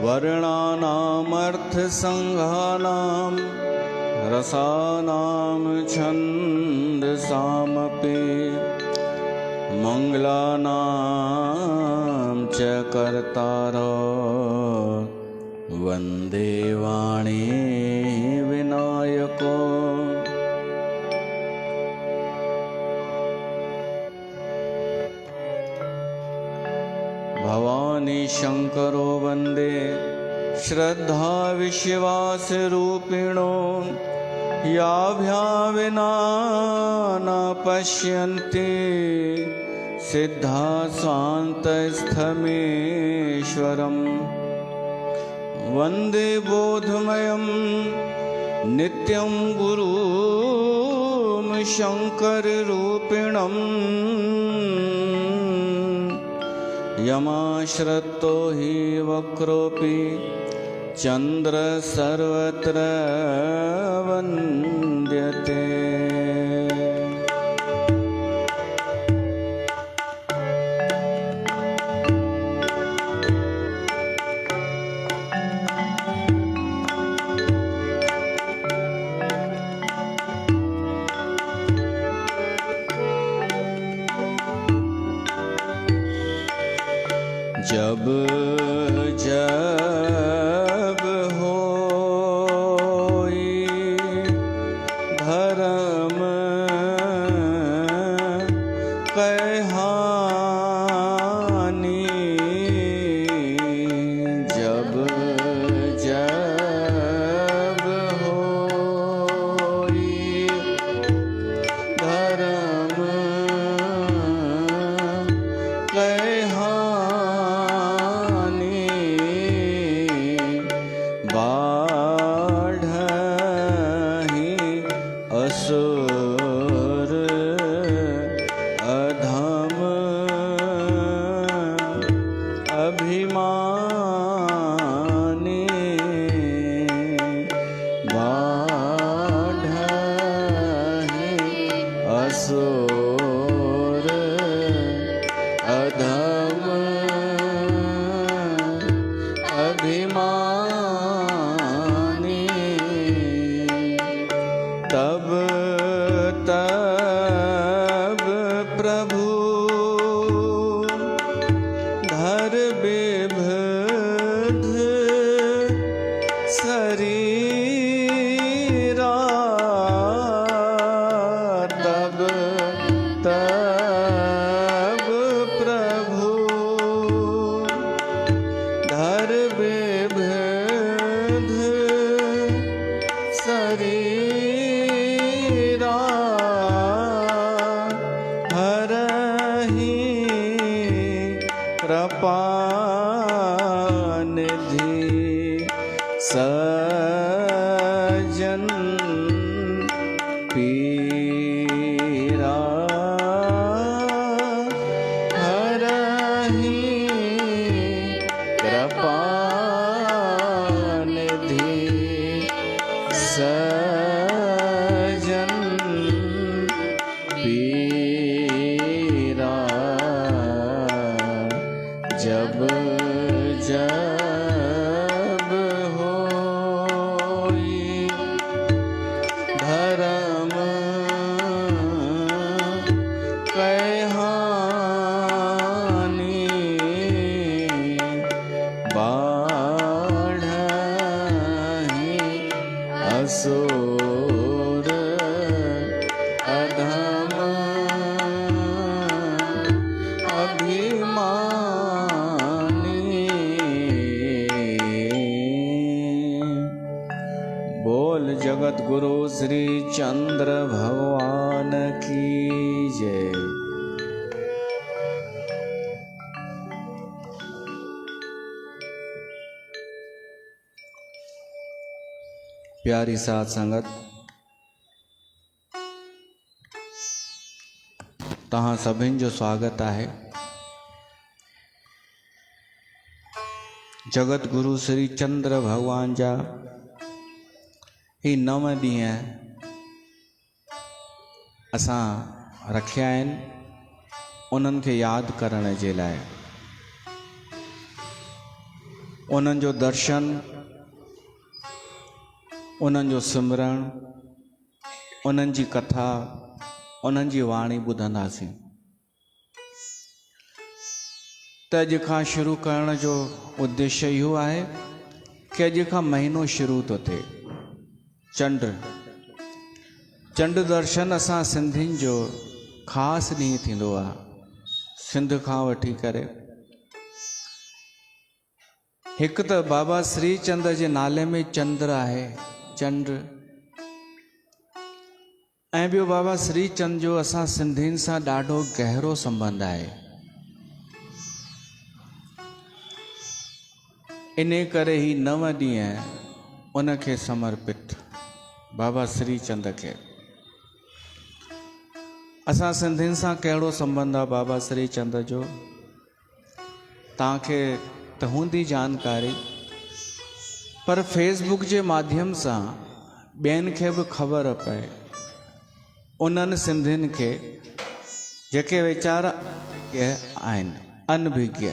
वर्णानामर्थसंघानां रसानां छन्दसामपि मंगलानां च कर्तारो वन्दे वाणी विनायको। भवानी शंकरो वन्दे श्रद्धा विश्वासरूपिणो याभ्यां विना न पश्यन्ति सिद्धा स्वान्तस्थमेश्वरम्। वन्दे बोधमयं नित्यं गुरुं शङ्कररूपिणम्। यमाश्रितो हि वक्रोऽपि चन्द्र सर्वत्र वन्द्यते। जब जब होई धर्म कहानी, जब जब होई धर्म कहानी, बाढ़हि असुर अधम अभिमानी, बाढ़हि असुर अधम अभिमानी। तब तब प्रभु धर विबुध शरीरा, तब तब प्रभु धर विबुध शरीरा, हरहि कृपानिधि सज्जन पीरा, हरहि कृपानिधि सज्जन पीरा। जब जब होई धर्म कहानी, बाढ़हि असुर अधम अभिमानी। बोल जगत गुरु श्री चंद्र भगवान की जय। प्यारी साध संगत, तहां सभिन जो स्वागत है। जगत गुरु श्री चंद्र भगवान जा ही 9 ॾींहं असां रखिया आहिनि उन्हनि खे यादि करण जे लाइ, उन्हनि जो दर्शन, उन्हनि जो सिमरण, उन्हनि जी कथा, उन्हनि जी वाणी ॿुधंदासीं। त अॼु खां शुरू करण जो उद्देश्य इहो आहे कि अॼु खां महीनो शुरू थो थिए। चंड दर्शन असां सिंधियुनि जो ख़ासि ॾींहुं थींदो आहे। सिंध खां वठी करे हिकु त बाबा श्री चंद जे नाले में चंद्र आहे, चंड, ऐं ॿियो बाबा श्री चंद जो असां सिंधियुनि सां ॾाढो गहरो संबंध आहे। इन करे ही 9 ॾींहं उनखे समर्पित, बाबा श्री चंद खे। असां सिंधियुनि सां कहिड़ो संबंध आहे बाबा श्री चंद जो, तव्हांखे त हूंदी जानकारी, पर फेसबुक जे माध्यम सां ॿियनि खे बि ख़बर पए, उन्हनि सिंधियुनि खे जेके वीचारा आहिनि अनभिज्ञ।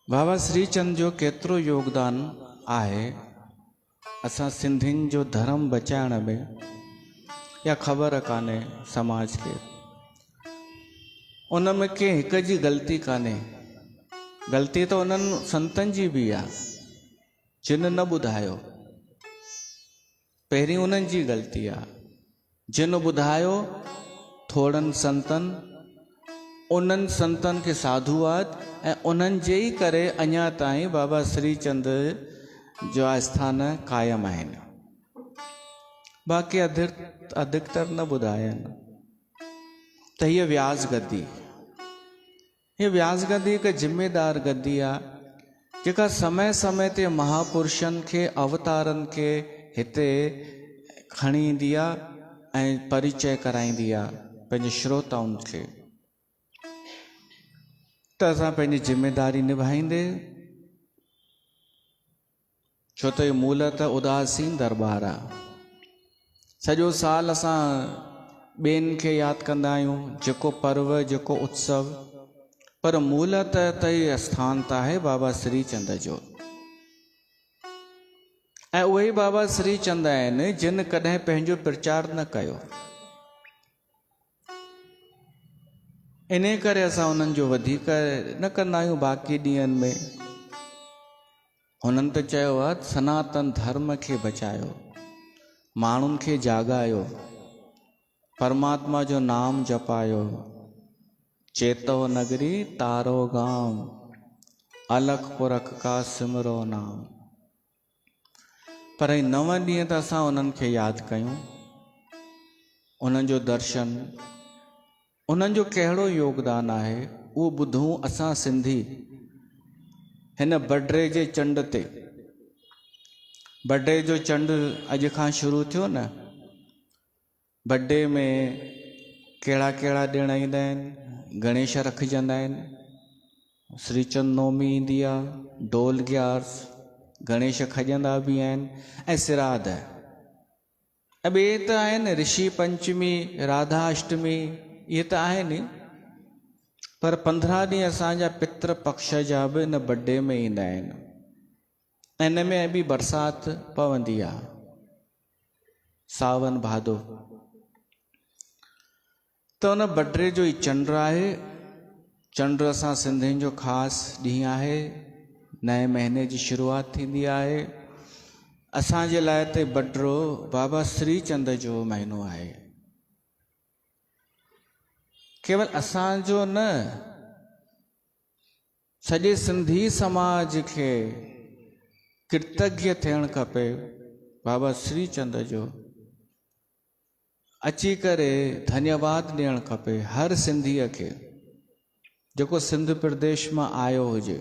बाबा श्री चंद जो केतिरो योगदान आहे असां सिंधियुनि जो धर्म बचाइण में, या ख़बर कान्हे समाज खे। उन में कंहिं हिक जी ग़लती कान्हे, ग़लती त उन्हनि संतनि जी बि आहे जिन न ॿुधायो। पहिरीं उन्हनि जी ग़लती आहे, जिन ॿुधायो थोड़नि संतनि, उन्हनि संतनि खे साधुवाद, ऐं उन्हनि जे ई करे अञा ताईं बाबा श्री चंद जो आस्थान क़ाइमु आहिनि। बाक़ी अधिकतर न ॿुधायनि। त हीअ व्यास गद्दी, हीअ व्यास गद्दी हिकु ज़िम्मेदार गद्दी आहे जेका समय समय ते महापुरुषनि खे, अवतारनि खे हिते खणी ईंदी आहे ऐं परिचय कराईंदी आहे पंहिंजे श्रोताउनि खे। त असां पंहिंजी ज़िम्मेदारी निभाईंदे, छो त इहो मूलत उदासीन दरबार आहे। सॼो साल असां ॿियनि खे यादि कंदा आहियूं, जेको पर्व, जेको उत्सव, पर मूलत त इहो स्थान त आहे बाबा श्री चंद जो। ऐं उहे ई बाबा श्री चंद आहिनि जिन कॾहिं पंहिंजो प्रचार न कयो। इन करे असां उन्हनि जो वधीक न कंदा आहियूं बाक़ी ॾींहंनि में। हुननि त चयो आहे सनातन धर्म खे बचायो, माण्हुनि खे जाॻायो, परमात्मा जो नाम जपायो, चेतो नगरी तारो गाम, अलख पुरख का सिमरो नाम। पर 9 ॾींहं त असां उन्हनि खे यादि कयूं, उन्हनि जो दर्शन, उन्हनि जो कहिड़ो योगदान आहे उहो ॿुधूं असां सिंधी हिन बड्रे जे चंड ते। बड्रे जो चंड अॼु खां शुरू थियो न। बड्डे में कहिड़ा कहिड़ा ॾिण ईंदा आहिनि, गणेश रखिजंदा आहिनि, श्री चंद नवमी ईंदी आहे, ढोल ग्यारस, गणेश खजंदा बि आहिनि, ऐं सिराध। ऐं ॿिए त आहिनि ऋषि पंचमी, राधा अष्टमी, इहे त आहिनि, पर 15 ॾींहं असांजा पितृ पक्ष जा बि हिन बड्डे में ईंदा आहिनि। इन में बि बरसाति पवंदी आहे, सावन भादो। त उन बड्रे जो ई चंड आहे। चंड असां सिंधियुनि जो ख़ासि ॾींहुं आहे, नए महीने जी शुरूआति थींदी आहे। असांजे लाइ त बड्रो बाबा श्री चंद जो महीनो आहे। केवल असांजो न, सॼे सिंधी समाज खे कृतज्ञ थियणु खपे बाबा श्री चंद जो। अची करे धन्यवाद ॾियणु खपे हर सिंधीअ खे जेको सिंध प्रदेश मां आयो हुजे।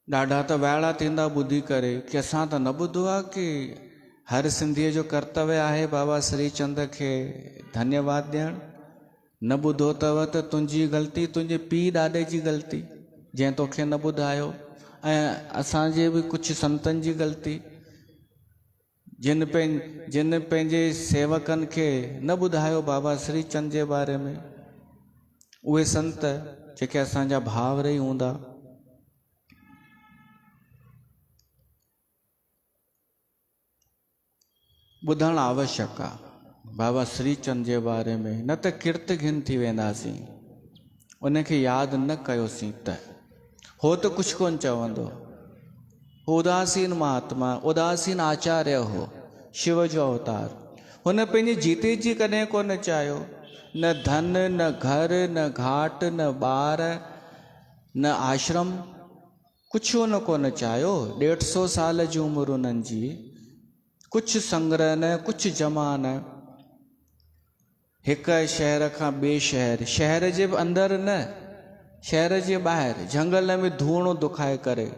ॾाढा त वाइड़ा थींदा ॿुधी करे कि असां त न ॿुधो आहे कि हर सिंधीअ जो कर्तव्य आहे बाबा श्री चंद खे धन्यवाद ॾियणु। न ॿुधो अथव त तुंहिंजी ग़लती, तुंहिंजे पीउ ॾाॾे जी ग़लती जंहिं तोखे न ॿुधायो, ऐं असांजे बि कुझु संतनि जी ग़लती जिन पंहिंजे सेवकनि खे न ॿुधायो बाबा श्री चंद जे बारे में, उहे संत जेके असांजा भाउर ई हूंदा। ॿुधणु आवश्यक आहे बाबा श्री चंद जे बारे में, न त किर्त घिन थी वेंदासीं, उनखे यादि न कयोसीं त हो त कुझु कोन चवंदो। उदासीन महात्मा, उदासीन आचार्य हो, शिव जो अवतार। हुन पंहिंजे जीते जी कॾहिं कोन चाहियो, न धन न घर न घाट न ॿार न आश्रम, कुझु हुन कोन चाहियो। 150 साल जी उमिरि उन्हनि जी, कुझु संग्रह न, कुझु जमा न। हिक शहर खां ॿिए शहर, शहर जे अंदरि न, शहर जे ॿाहिरि झंगल में धूणो दुखाए करे,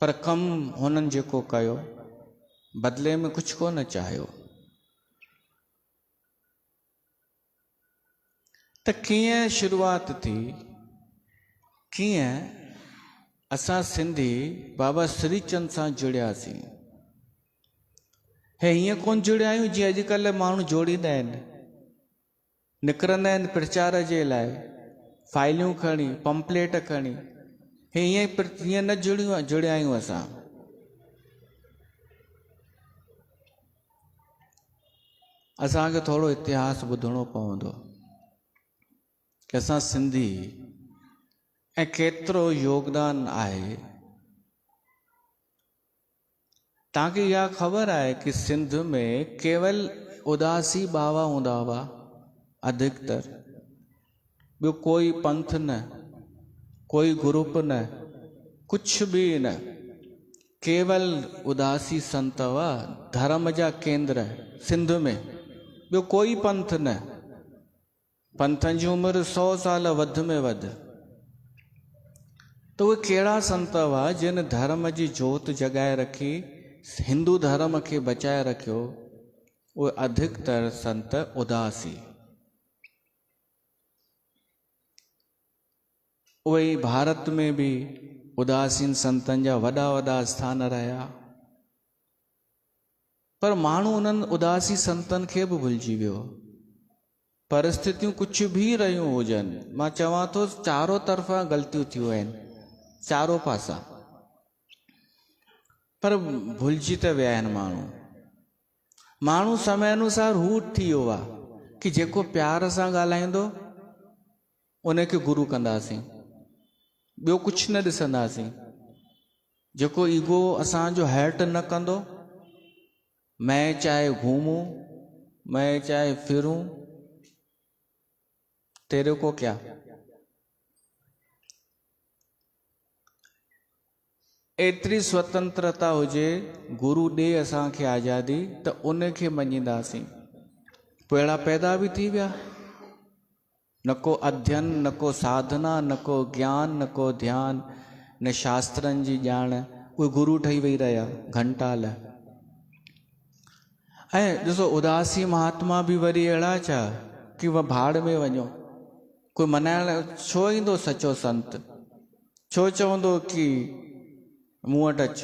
पर कमु हुननि जेको कयो बदिले में कुझु कोन चाहियो। त कीअं शुरूआत थी, कीअं असां सिंधी बाबा श्री चंद सां जुड़ियासीं। हे हीअं कोन जुड़िया आहियूं जीअं अॼुकल्ह माण्हू जोड़ींदा आहिनि, निकिरंदा आहिनि प्रचार जे लाइ, फाइलियूं खणी, पंपलेट खणी। हे हीअं न जुड़िया आहियूं असां। असांखे थोरो इतिहास ॿुधणो पवंदो कि असां सिंधी ऐं केतिरो योगदान आहे। तव्हांखे इहा ख़बर आहे कि सिंध में केवल उदासी बाबा हूंदा हुआ अधिकतर, ॿियो कोई पंथ न, कोई ग्रुप न, कुछ भी न, केवल उदासी संत हुआ धर्म जा केंद्र सिंध में, ॿियो कोई पंथ न। पंथनि जी उमिरि 100 साल वधि में वधि। त उहे कहिड़ा संत हुआ जिन धर्म जी जोत जॻाए रखी, हिंदू धर्म खे बचाए रखियो? उहे अधिकतर संत उदासी। उहे भारत में भी उदासीन संतनि जा वॾा वॾा स्थान रहिया, पर माण्हू उन्हनि उदासी संतनि खे बि भुलिजी वियो। परिस्थितियूं कुछ भी रहियूं हुजनि, मां चवां थो चारों तरफ़ां ग़लतियूं थियूं आहिनि, चारों पासा, पर भुलिजी त विया आहिनि माण्हू। माण्हू समय अनुसार हू थी वियो आहे कि जेको प्यार सां ॻाल्हाईंदो उनखे गुरु कंदासीं, ॿियो कुझु न ॾिसंदासीं। जेको ईगो असांजो हर्ट न कंदो, मैं चाहे घूमूं, मैं चाहे फिरूं, तेरे को क्या। एतिरी स्वतंत्रता हुजे, गुरु ॾे असांखे आज़ादी, त उनखे मञींदासीं। पोइ अहिड़ा पैदा बि थी विया, न को अध्ययन, न को साधना, न को ज्ञान, न को ध्यान, न शास्त्रनि जी ॼाण, उहे गुरु ठही वेही रहिया घंटाल। ऐं ॾिसो उदासी महात्मा बि वरी अहिड़ा छा कि वह भाड़ में वञो। कोई मनाइण छो ईंदो सचो संत? छो चवंदो कि मूं वटि अच?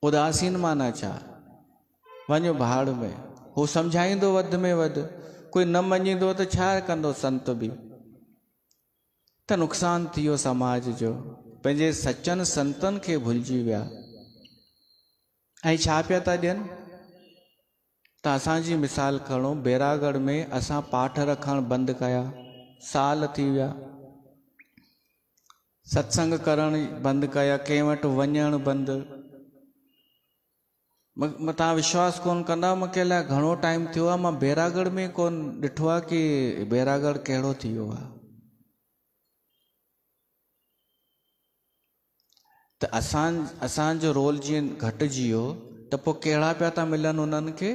उदासीन माना छा? वञो भाड़ में। हू सम्झाईंदो वधि में वधि, कोई न मञींदो त छा कंदो संत बि? त नुक़सान थी वियो समाज जो। पंहिंजे सचनि संतनि खे भुलिजी विया। ऐं छा पिया था ॾियनि? त असांजी मिसाल खणो, बैरागढ़ में असां पाठ रखणु बंदि कया, साल थी विया। सत्संग करणु बंदि कया, कंहिं वटि वञणु बंदि। तव्हां विश्वास कोन कंदा, मूंखे लाइ घणो टाइम थियो आहे, मां बैरागढ़ में कोन ॾिठो आहे कि बैरागढ़ कहिड़ो थी वियो आहे। त असांजो रोल जीअं घटिजी वियो, त पोइ कहिड़ा पिया था मिलनि उन्हनि खे?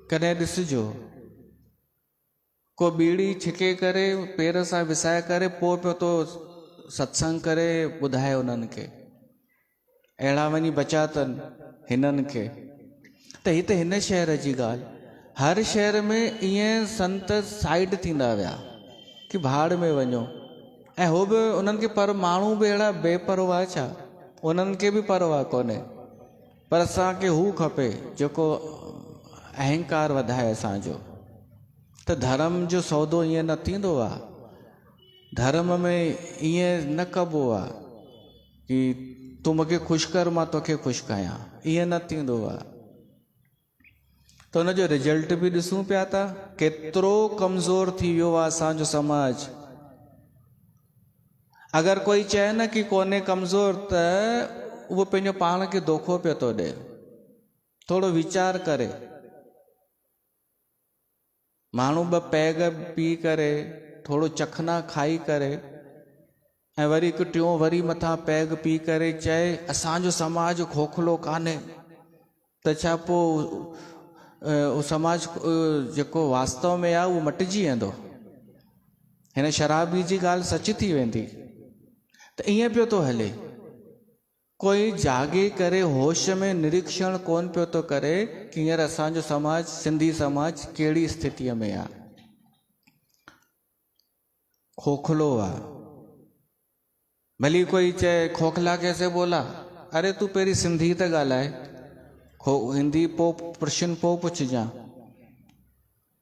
कॾहिं ॾिसिजो, को बीड़ी छिके करे पेर सां विसाए करे पोइ पियो तो सत्संग करे ॿुधाए उन्हनि खे। अहिड़ा वञी बचा अथनि हिननि खे। त ही त हिन शहर जी ॻाल्हि। हर शहर में ईअं संत साइड थींदा विया कि भाड़ में वञो। ऐं हो बि उन्हनि खे, पर माण्हू बि अहिड़ा बेपरवाह छा उन्हनि खे बि परवाह कोन्हे, पर असांखे हू खपे जेको अहंकार वधाए असांजो। त धर्म जो सौदो ईअं न थींदो आहे। धर्म में ईअं न कबो आहे कि तूं मूंखे ख़ुशि कर मां तोखे ख़ुशि कयां, ईअं न थींदो आहे। त हुनजो रिजल्ट बि ॾिसूं पिया था, केतिरो कमज़ोर थी वियो आहे असांजो समाज। अगरि कोई चए न कि कोन्हे कमज़ोर, त उहो पंहिंजो पाण खे धोखो पियो थो ॾिए। थोरो वीचार करे, माण्हू ॿ पैग पी करे, थोरो चखना खाई करे, ऐं वरी हिकु टियों वरी मथां पैग पी करे चए असांजो समाज खोखलो कान्हे, त छा पोइ समाज जेको वास्तव में आहे उहो मटिजी वेंदो? हिन शराबी जी ॻाल्हि सच थी वेंदी। त ईअं पियो थो हले, कोई जागे करे होश में निरीक्षण कोन पियो थो करे कि हींअर असांजो समाज, सिंधी समाज कहिड़ी स्थितीअ में आहे। खोखलो आहे। भली कोई चए खोखला कैसे बोला, अरे तूं पहिरीं सिंधी त ॻाल्हाए, हिंदी पोइ प्रश्न पोइ पुछजां।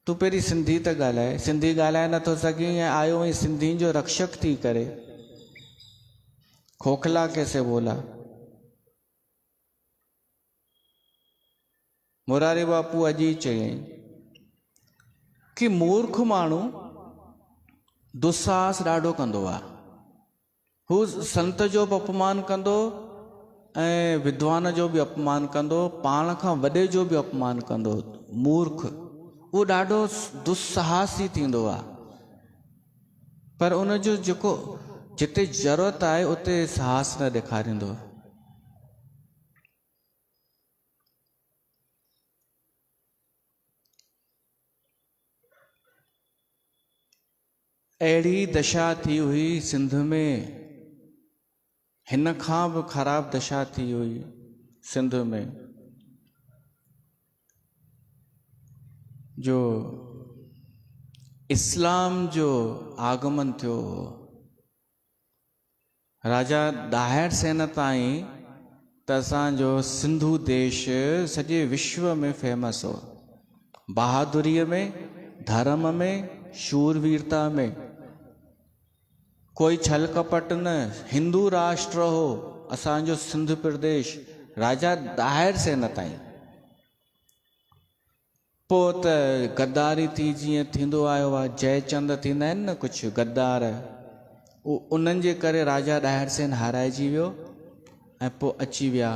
तूं पहिरीं सिंधी त ॻाल्हाए, सिंधी ॻाल्हाए नथो सघीं ऐं आयो ऐं सिंधियुनि जो रक्षक थी करे, खोखला कैसे बोला। मुरारी बापू अॼु ई चयईं कि मूर्ख माण्हू दुस्साहस ॾाढो कंदो आहे। हू संत जो बि अपमान कंदो ऐं विद्वान जो बि अपमान कंदो, पाण खां वॾे जो बि अपमान कंदो। मूर्ख उहो ॾाढो दुस्साहसी थींदो आहे, पर उनजो जेको जिते ज़रूरत आहे उते साहस न ॾेखारींदो। अहिड़ी दशा थी हुई सिंध में, हिन खां बि ख़राब दशा थी हुई सिंध में, जो इस्लाम जो आगमन थियो। राजा दाहिर सेन ताईं त असांजो सिंधु देश सॼे विश्व में फेमस हो, बहादुरीअ में, धर्म में, शूरवीरता में। कोई छल कपट न, हिंदू राष्ट्र हो असांजो सिंध प्रदेश, राजा दाहिर सेन ताईं। पोइ त गद्दारी थी, जीअं थींदो आयो आहे, जयचंद थींदा आहिनि न कुझु गद्दार, उन्हनि जे करे राजा दाहिर सेन हाराइजी वियो ऐं पोइ अची विया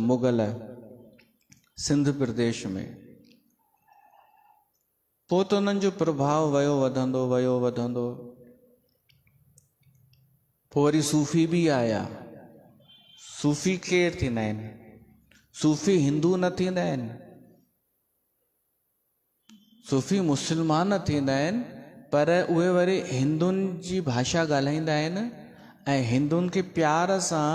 मुग़ल सिंध प्रदेश में। पोइ त उन्हनि जो प्रभाव वियो वधंदो, वियो वधंदो। पोइ वरी सूफ़ी बि आया। सूफ़ी केरु थींदा आहिनि? सूफ़ी हिंदू न थींदा आहिनि, सूफ़ी मुस्लमान थींदा आहिनि, पर उहे वरी हिंदुनि जी भाषा ॻाल्हाईंदा आहिनि ऐं हिंदुनि खे प्यार सां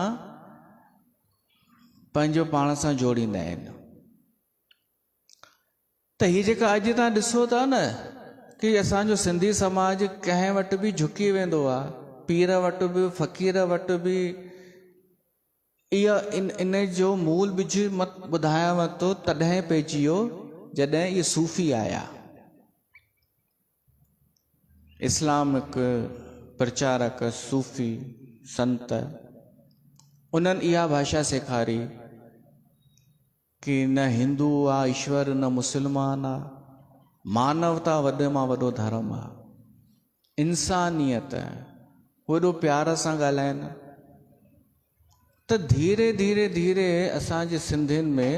पंहिंजो पाण सां जोड़ींदा आहिनि। त हीअ जेका अॼु तव्हां ॾिसो था न कि असांजो सिंधी समाज कंहिं वटि बि झुकी वेंदो आहे, पीर वटि बि, फ़क़ीर वटि बि, इहा इन जो मूल बिज ॿुधायांव थो तॾहिं पइजी वियो जॾहिं इहे सूफ़ी आया। इस्लामिक प्रचारक, सूफ़ी संत, उन्हनि इहा भाषा सेखारी कि न हिंदू आहे ईश्वर, न मुस्लमान आहे, मानवता वॾे मां वॾो धर्म आहे, इंसानियत, वॾो प्यार सां ॻाल्हाइनि। त धीरे धीरे धीरे असांजे सिंधियुनि में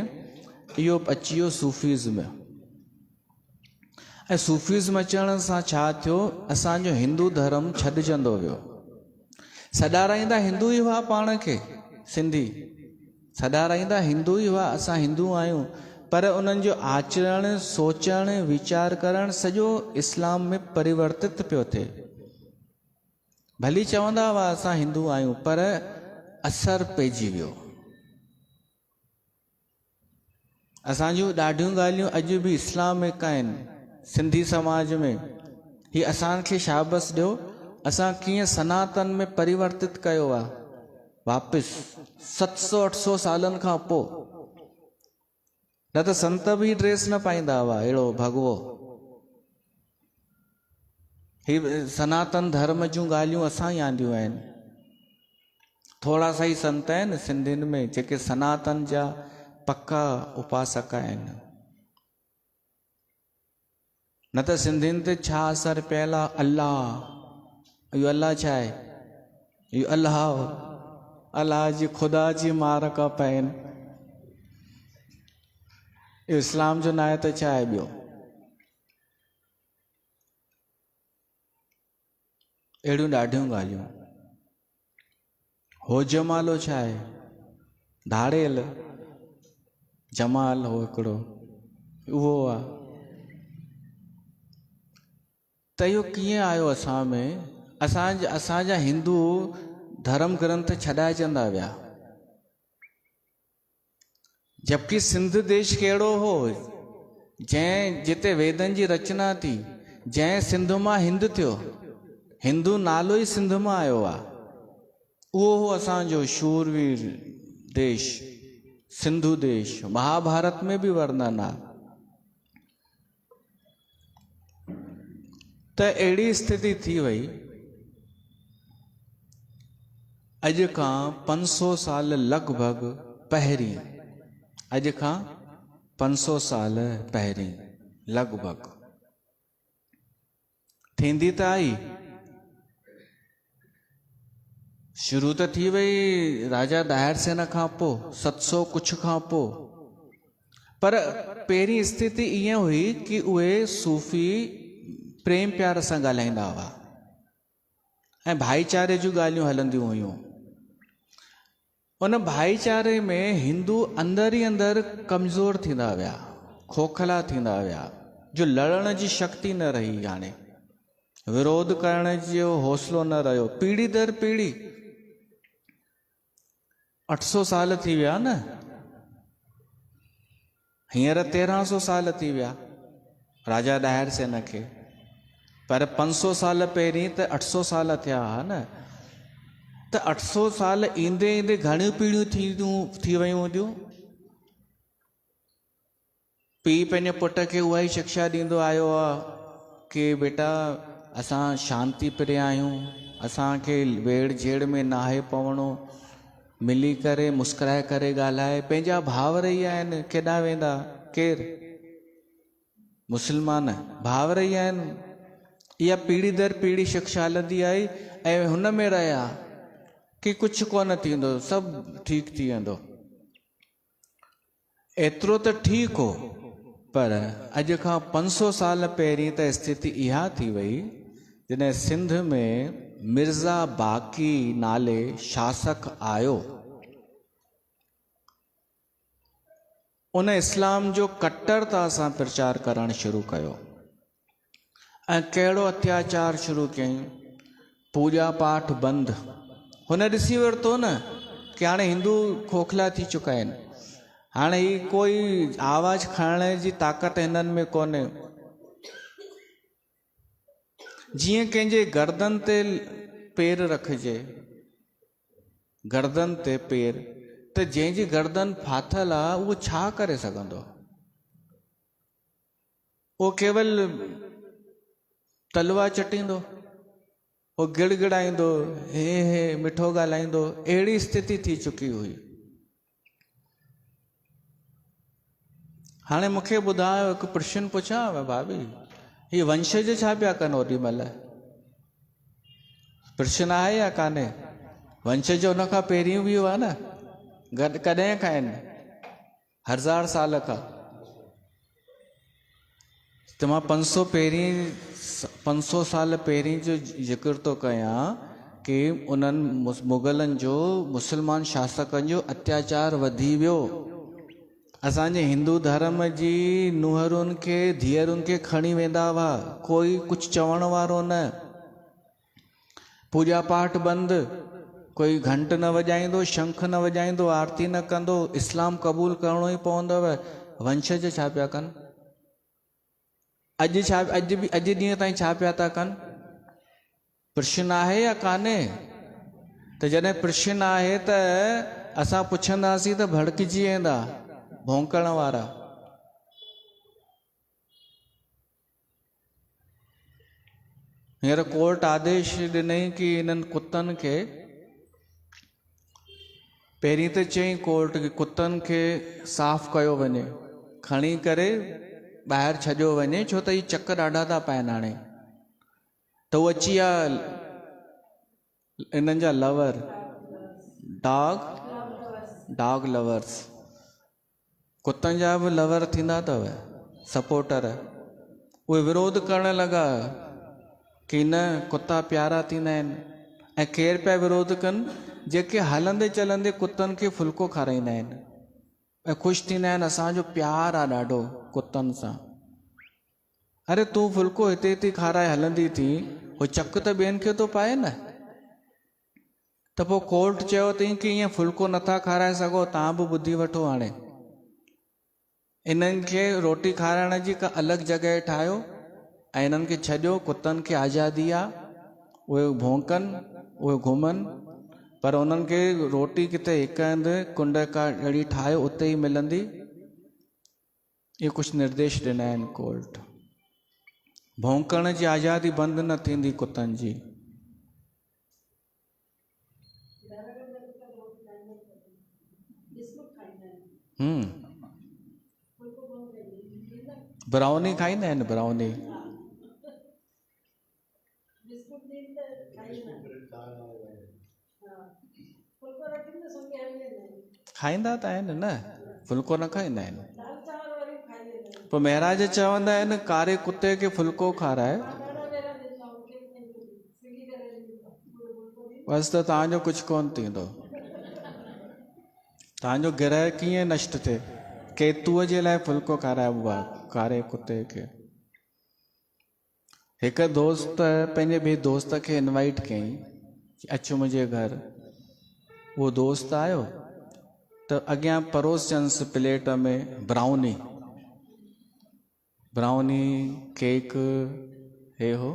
इहो अची वियो सूफ़ीज़्म। ऐं सूफ़ीज़्म अचण सां छा थियो, असांजो हिंदू धर्म छॾिजंदो वियो। सॾाराईंदा हिंदू ई हुआ पाण खे, सिंधी सॾाराईंदा हिंदू ई हुआ, असां हिंदू आहियूं, पर उन्हनि जो आचरण, सोचण, वीचार करणु सॼो इस्लाम में परिवर्तित पियो थिए। भली चवंदा हुआ असां हिंदू आहियूं, पर असर पइजी वियो। असांजूं ॾाढियूं ॻाल्हियूं अॼु बि इस्लामिक आहिनि सिंधी समाज में। ही असांखे शाबस ॾियो, असां कीअं सनातन में परिवर्तित कयो आहे। वापसि 700-800 सालनि खां पोइ। न त संत बि ड्रेस न पाईंदा हुआ अहिड़ो भगवो। ही सनातन धर्म जूं ॻाल्हियूं असां ई आंदियूं आहिनि। थोड़ा सा ई संत आहिनि सिंधियुनि में जेके सनातन जा पक्का उपासक आहिनि। न त सिंधियुनि ते छा असरु पियल आहे? अल्लाह, इहो अल्लाह छा आहे? इहो अल्लाह जी ख़ुदा जी मार का पाइनि। इहो इस्लाम जो न आहे त छा आहे ॿियो? अहिड़ियूं ॾाढियूं ॻाल्हियूं। हो जमालो छा आहे? धाड़ेल जमाल हो हिकिड़ो, उहो आहे। त इहो कीअं आयो असां में? असांजा हिंदू धर्म ग्रंथ छॾाइजंदा विया, जबकि सिंध देश कहिड़ो हो जिते वेदनि जी रचना थी, जंहिं सिंध मां हिंद थियो, हिंदू नालो ई सिंध मां आयो आहे। उहो हो असांजो शूरवीर देश, सिंधु देश। महाभारत में भी वर्णन आहे। त अहिड़ी स्थिति थी वई, अॼु खां 500 साल लॻभॻि पहिरीं, अॼु खां 500 साल पहिरीं लॻभॻि थींदी त आई, शुरू त थी वई राजा दाहिर सेन खां पोइ, 700 कुछ खां पोइ। पर पहिरीं स्थिति ईअं हुई कि उहे सूफ़ी प्रेम प्यार सां ॻाल्हाईंदा हुआ ऐं भाईचारे जूं ॻाल्हियूं हलंदियूं हुयूं। उन भाईचारे में हिंदू अंदर ई अंदर कमज़ोर थींदा विया, खोखला थींदा विया, जो लड़ण जी शक्ति न रही। हाणे विरोध करण जो हौसलो न रहियो। पीढ़ी दर पीढ़ी 800 साल थी विया न, हींअर 1300 साल थी विया राजा दाहिर सेन खे, पर 500 साल पहिरीं त 800 साल थिया हा न। त 800 साल ईंदे ईंदे घणियूं पीढ़ियूं थी वियूं हूंदियूं। पीउ पंहिंजे पुट खे उहा ई शिक्षा ॾींदो आयो आहे कि बेटा असां शांती प्रिय आहियूं, असांखे वेड़ झेड़ में नाहे पवणो, मिली करे मुस्कुराए करे ॻाल्हाए। पंहिंजा भावर ई आहिनि, केॾांहुं वेंदा? केरु? मुस्लमान भावर ई आहिनि। इहा पीढ़ी दर पीढ़ी शिक्षा हलंदी आई ऐं हुन में रहिया कि कुझु कोन थींदो, सभु ठीकु थी वेंदो। एतिरो त ठीकु हो, पर अॼु खां 500 साल पहिरीं त स्थिति इहा थी वई जॾहिं सिंध में मिर्ज़ा बाक़ी नाले शासक आयो। उन इस्लाम जो कट्टरता सां प्रचार करणु शुरू कयो ऐं कहिड़ो अत्याचार शुरू कयईं। पूजा पाठ बंदि। हुन ॾिसी वरितो न कि हाणे हिंदू खोखला थी चुका आहिनि, हाणे ही कोई आवाज़ खणण जी ताक़त हिननि में कोन्हे। जीअं कंहिंजे गर्दन ते पेर रखिजे, गर्दन ते पेर, त जंहिंजी गर्दन फाथल आहे उहो छा करे सघंदो? उहो केवल तलवा चटींदो, उहो गिड़गिड़ाईंदो, हे हे मिठो ॻाल्हाईंदो। अहिड़ी स्थिति थी चुकी हुई। हाणे मूंखे ॿुधायो, हिकु प्रश्न पुछां भाभी, ही वंशज छा पिया कनि ओॾी महिल? प्रश्न आहे या कान्हे? वंशज हुन खां पहिरियों बि हुआ न, कॾहिं खां आहिनि? 1000 साल खां। त मां 500 साल पहिरीं जो ज़िक्र थो कयां कि उन्हनि मुग़लनि जो, मुस्लमान शासकनि जो अत्याचार वधी वियो। असांजे हिंदू धर्म जी नुहरुनि खे, धीअरुनि खे खणी वेंदा हुआ, कोई कुझु चवण वारो न। पूजा पाठ बंदि, कोई घंट न वॼाईंदो, शंख न वॼाईंदो, आरती न कंदो, इस्लाम क़बूल करणो ई पवंदव। वंशज छा पिया कनि? अॼु ॾींहं ताईं छा पिया था कनि? प्रश्न आहे या कान्हे? त जॾहिं प्रश्न आहे त असां पुछंदासीं त भड़किजी वेंदा भौंकण वारा। हींअर कोर्ट आदेश ॾिनई कि इन्हनि कुतनि खे, पहिरीं त चई कोर्ट कि कुतनि खे साफ़ कयो वञे, खणी करे ॿाहिरि छॾियो वञे, छो त ही चक ॾाढा था पाइनि हाणे। त उहो अची विया इन्हनि जा लवर, डॉग लवर्स, कुतनि जा बि लवर थींदा अथव, सपोर्टर। उहे विरोध करण लॻा कि न कुता प्यारा थींदा आहिनि। ऐं केरु पिया विरोध कनि? जेके हलंदे चलंदे कुतनि खे फुल्को खाराईंदा आहिनि ऐं ख़ुशि थींदा आहिनि, असांजो प्यार आहे ॾाढो कुतनि सां। अरे तूं फुल्को हिते थी खाराए हलंदी थी, उहो चक त ॿियनि खे थो पाए न। त पोइ कोर्ट चयो अथई कि ईअं फुल्को नथा खाराए सघो, तव्हां बि ॿुधी वठो। हाणे इन्हनि खे रोटी खाराइण जी का अलॻि जॻह ठाहियो ऐं इन्हनि खे छॾियो। कुतनि खे आज़ादी आहे, उहे भौंकनि, उहे घुमनि, पर उन्हनि खे रोटी किथे हिकु हंधि कुंड का अहिड़ी ठाहियो, उते ई मिलंदी। इहे कुझु निर्देश ॾिना आहिनि कोर्ट। भौंकण जी आज़ादी बंदि न थींदी कुतनि जी। ब्राउनी खाईंदा आहिनि, ब्राउनी खाईंदा त आहिनि न, फुल्को न खाईंदा आहिनि। पोइ महाराज चवंदा आहिनि कारे कुते खे फुल्को खाराए बसि त तव्हांजो कुझु कोन थींदो। तव्हांजो ग्रह कीअं नष्ट थिए? केतुअ जे लाइ फुल्को खाराइबो आहे कारे कुते खे। हिकु दोस्त पंहिंजे ॿिए दोस्त खे इनवाइट कयईं, अचु मुंहिंजे घर। उहो दोस्त आयो त अॻियां परोसजंसि प्लेट में ब्राउनी केक हे हो।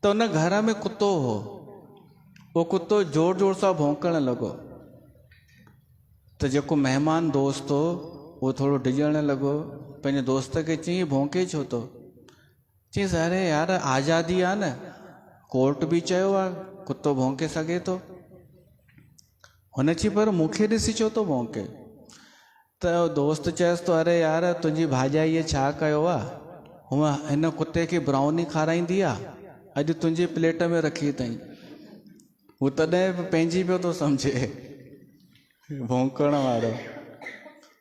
त उन घर में कुतो हो, उहो कुतो जोर जोर सां भौंकण लॻो। त जेको महिमान दोस्त हो उहो थोरो डिॼण लॻो, पंहिंजे दोस्त खे चयईं भौंके छो थो? चयईंसि अरे यार आज़ादी आहे न, कोर्ट बि चयो आहे कुतो भौंके सघे थो। हुन चई पर मूंखे ॾिसी छो थो भौंके? त दोस्त चयसि थो अरे यार तुंहिंजी भाॼाईअ छा कयो आहे, हूअं हिन कुते खे ब्राउनी खाराईंदी आहे, अॼु तुंहिंजी प्लेट में रखी अथई। हू तॾहिं बि पंहिंजी पियो थो सम्झे भौंकण वारो।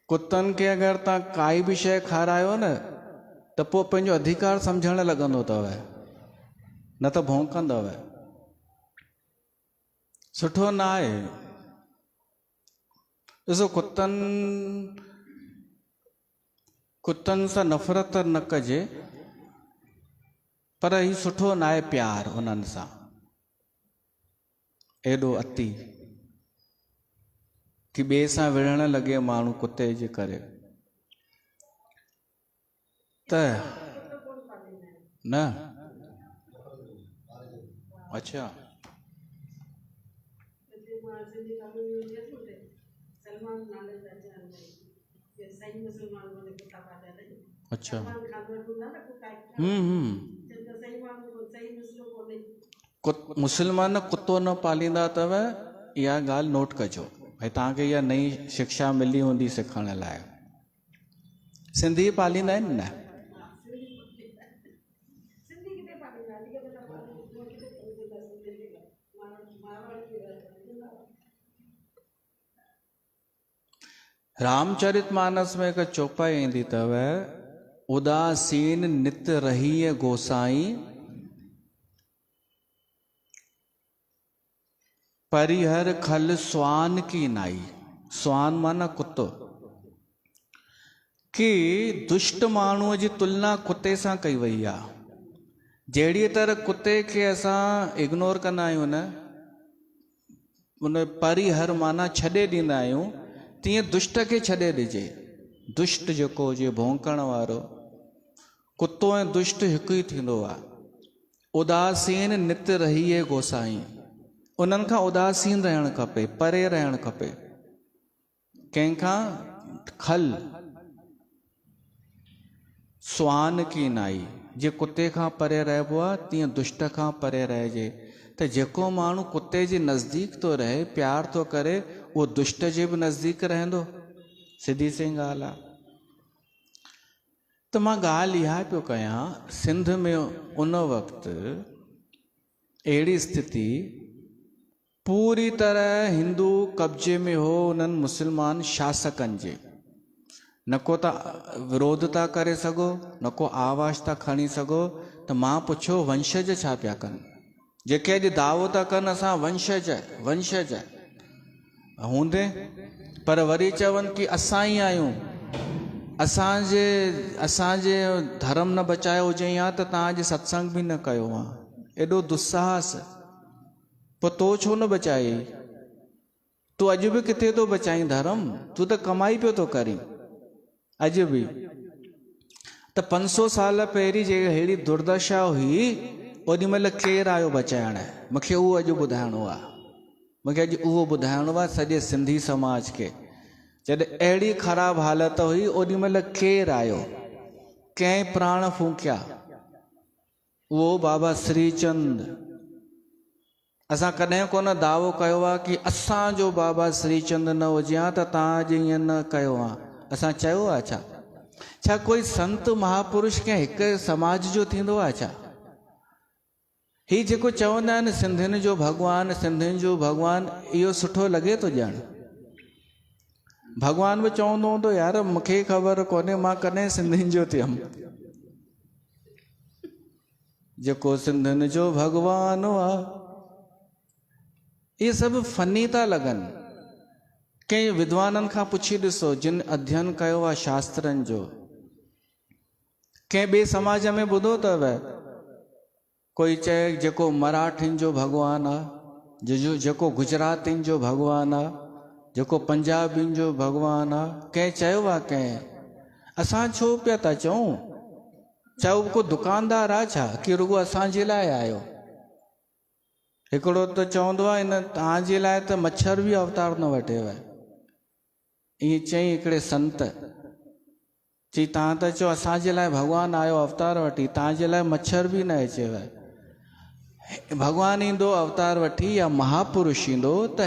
कुतनि खे अगरि तव्हां काई बि शइ खारायो न त पोइ पंहिंजो अधिकार सम्झण लॻंदो अथव, न त भौंकंदव। सुठो न आहे। ॾिसो कुतनि सां नफ़रत न कजे, पर ही सुठो न आहे प्यार उन्हनि सां एॾो अति कि ॿिए सां विढ़ण लॻे माण्हू कुते जे करे। त न अच्छा अच्छा मुस्लमान कुतो न पालींदा अथव, इहा ॻाल्हि नोट कजो। भई तव्हांखे इहा नई शिक्षा मिली हूंदी सिखण लाइ। सिंधी पालींदा आहिनि न? रामचरितमानस में हिकु चौपाई ईंदी अथव, उदासीन नित रहीअ गोसाई, परिहर खल स्वान की नाई। स्वान माना कुतो। कि दुष्ट माण्हूअ जी तुलना कुते सां कई वई आहे। जहिड़ी तरह कुते खे असां इग्नोर कंदा आहियूं न, उन परिहर माना छॾे ॾींदा आहियूं, तीअं दुष्ट खे छॾे ॾिजे। दुष्ट जेको हुजे भौंकण वारो, कुतो ऐं दुष्ट हिकु ई थींदो आहे। उदासीन नित रहीअ गोसाई, उन्हनि खां उदासीन रहणु खपे, परे रहणु खपे, कंहिंखां खल स्वान की नाई, जे कुते खां परे रहिबो आहे तीअं दुष्ट खां परे रहिजे। त जेको माण्हू कुते जे नज़दीक थो रहे, प्यार थो करे, उहो दुष्ट जे बि नज़दीक रहंदो। सिधी सी ॻाल्हि आहे। त मां ॻाल्हि इहा पियो कयां, सिंध में उन वक़्तु अहिड़ी स्थिति पूरी तरह हिंदू कब्जे में हो उन्हनि मुस्लमान शासकनि जे। न को त विरोध था करे सघो, न को आवाज़ था खणी सघो। त मां पुछियो वंशज छा पिया कनि? जेके अॼु दावो था कनि असां वंशज वंशज हूंदे, पर वरी चवनि कि असां ई आहियूं, असांजे धर्म न बचायो हुजई हा त तव्हां अॼु सत्संग बि न कयो आहे। एॾो दुस्साहस। पोइ तो छो न बचाई? तूं अॼु बि किथे थो बचाई धर्म? तूं त कमाई पियो थो करी अॼु बि। त 500 साल पहिरीं जे अहिड़ी दुर्दशा हुई, ओॾी महिल केरु आयो बचाइण? मूंखे उहो अॼु ॿुधाइणो आहे। मूंखे अॼु उहो ॿुधाइणो आहे सॼे सिंधी समाज खे। जॾहिं अहिड़ी ख़राब हालत हुई, ओॾी महिल केरु आयो? कंहिं प्राण फूकिया? उहो बाबा श्रीचंद। असां कॾहिं कोन दावो कयो आहे कि असांजो बाबा श्रीचंद न हुजे हा त तव्हां अॼु ईअं न कयो आहे। असां चयो आहे छा? छा कोई संत महापुरुष कंहिं हिकु समाज जो थींदो आहे छा? ही जेको चवंदा आहिनि सिंधियुनि जो भॻवानु, सिंधियुनि जो भॻवानु, इहो सुठो लॻे थो ॼण? भॻवान बि चवंदो हूंदो यार मूंखे ख़बर कोन्हे, मां कॾहिं सिंधियुनि जो थियमि। जेको सिंधियुनि जो भॻवानु आहे। इहे सभु फनी था लॻनि। कंहिं विद्वाननि खां पुछी ॾिसो जिन अध्ययन कयो आहे शास्त्रनि जो। कंहिं ॿिए समाज में ॿुधो अथव कोई चए जेको मराठियुनि जो भॻवानु आहे, जेको गुजरातियुनि जो भॻवानु आहे, जेको पंजाबियुनि जो भॻवानु आहे? कंहिं चयो आहे कंहिं? असां छो पिया था चऊं? छा उहो को दुकानदार आहे छा कि रुॻो असांजे लाइ आयो? हिकिड़ो त चवंदो आहे इन तव्हांजे लाइ त मच्छर बि अवतार न वठेव। ईअं चई हिकिड़े संत। चई तव्हां त चओ असांजे लाइ भॻवानु आयो अवतार वठी, तव्हांजे लाइ मच्छर बि न अचेव। भॻवानु ईंदो अवतार वठी या महापुरुष ईंदो त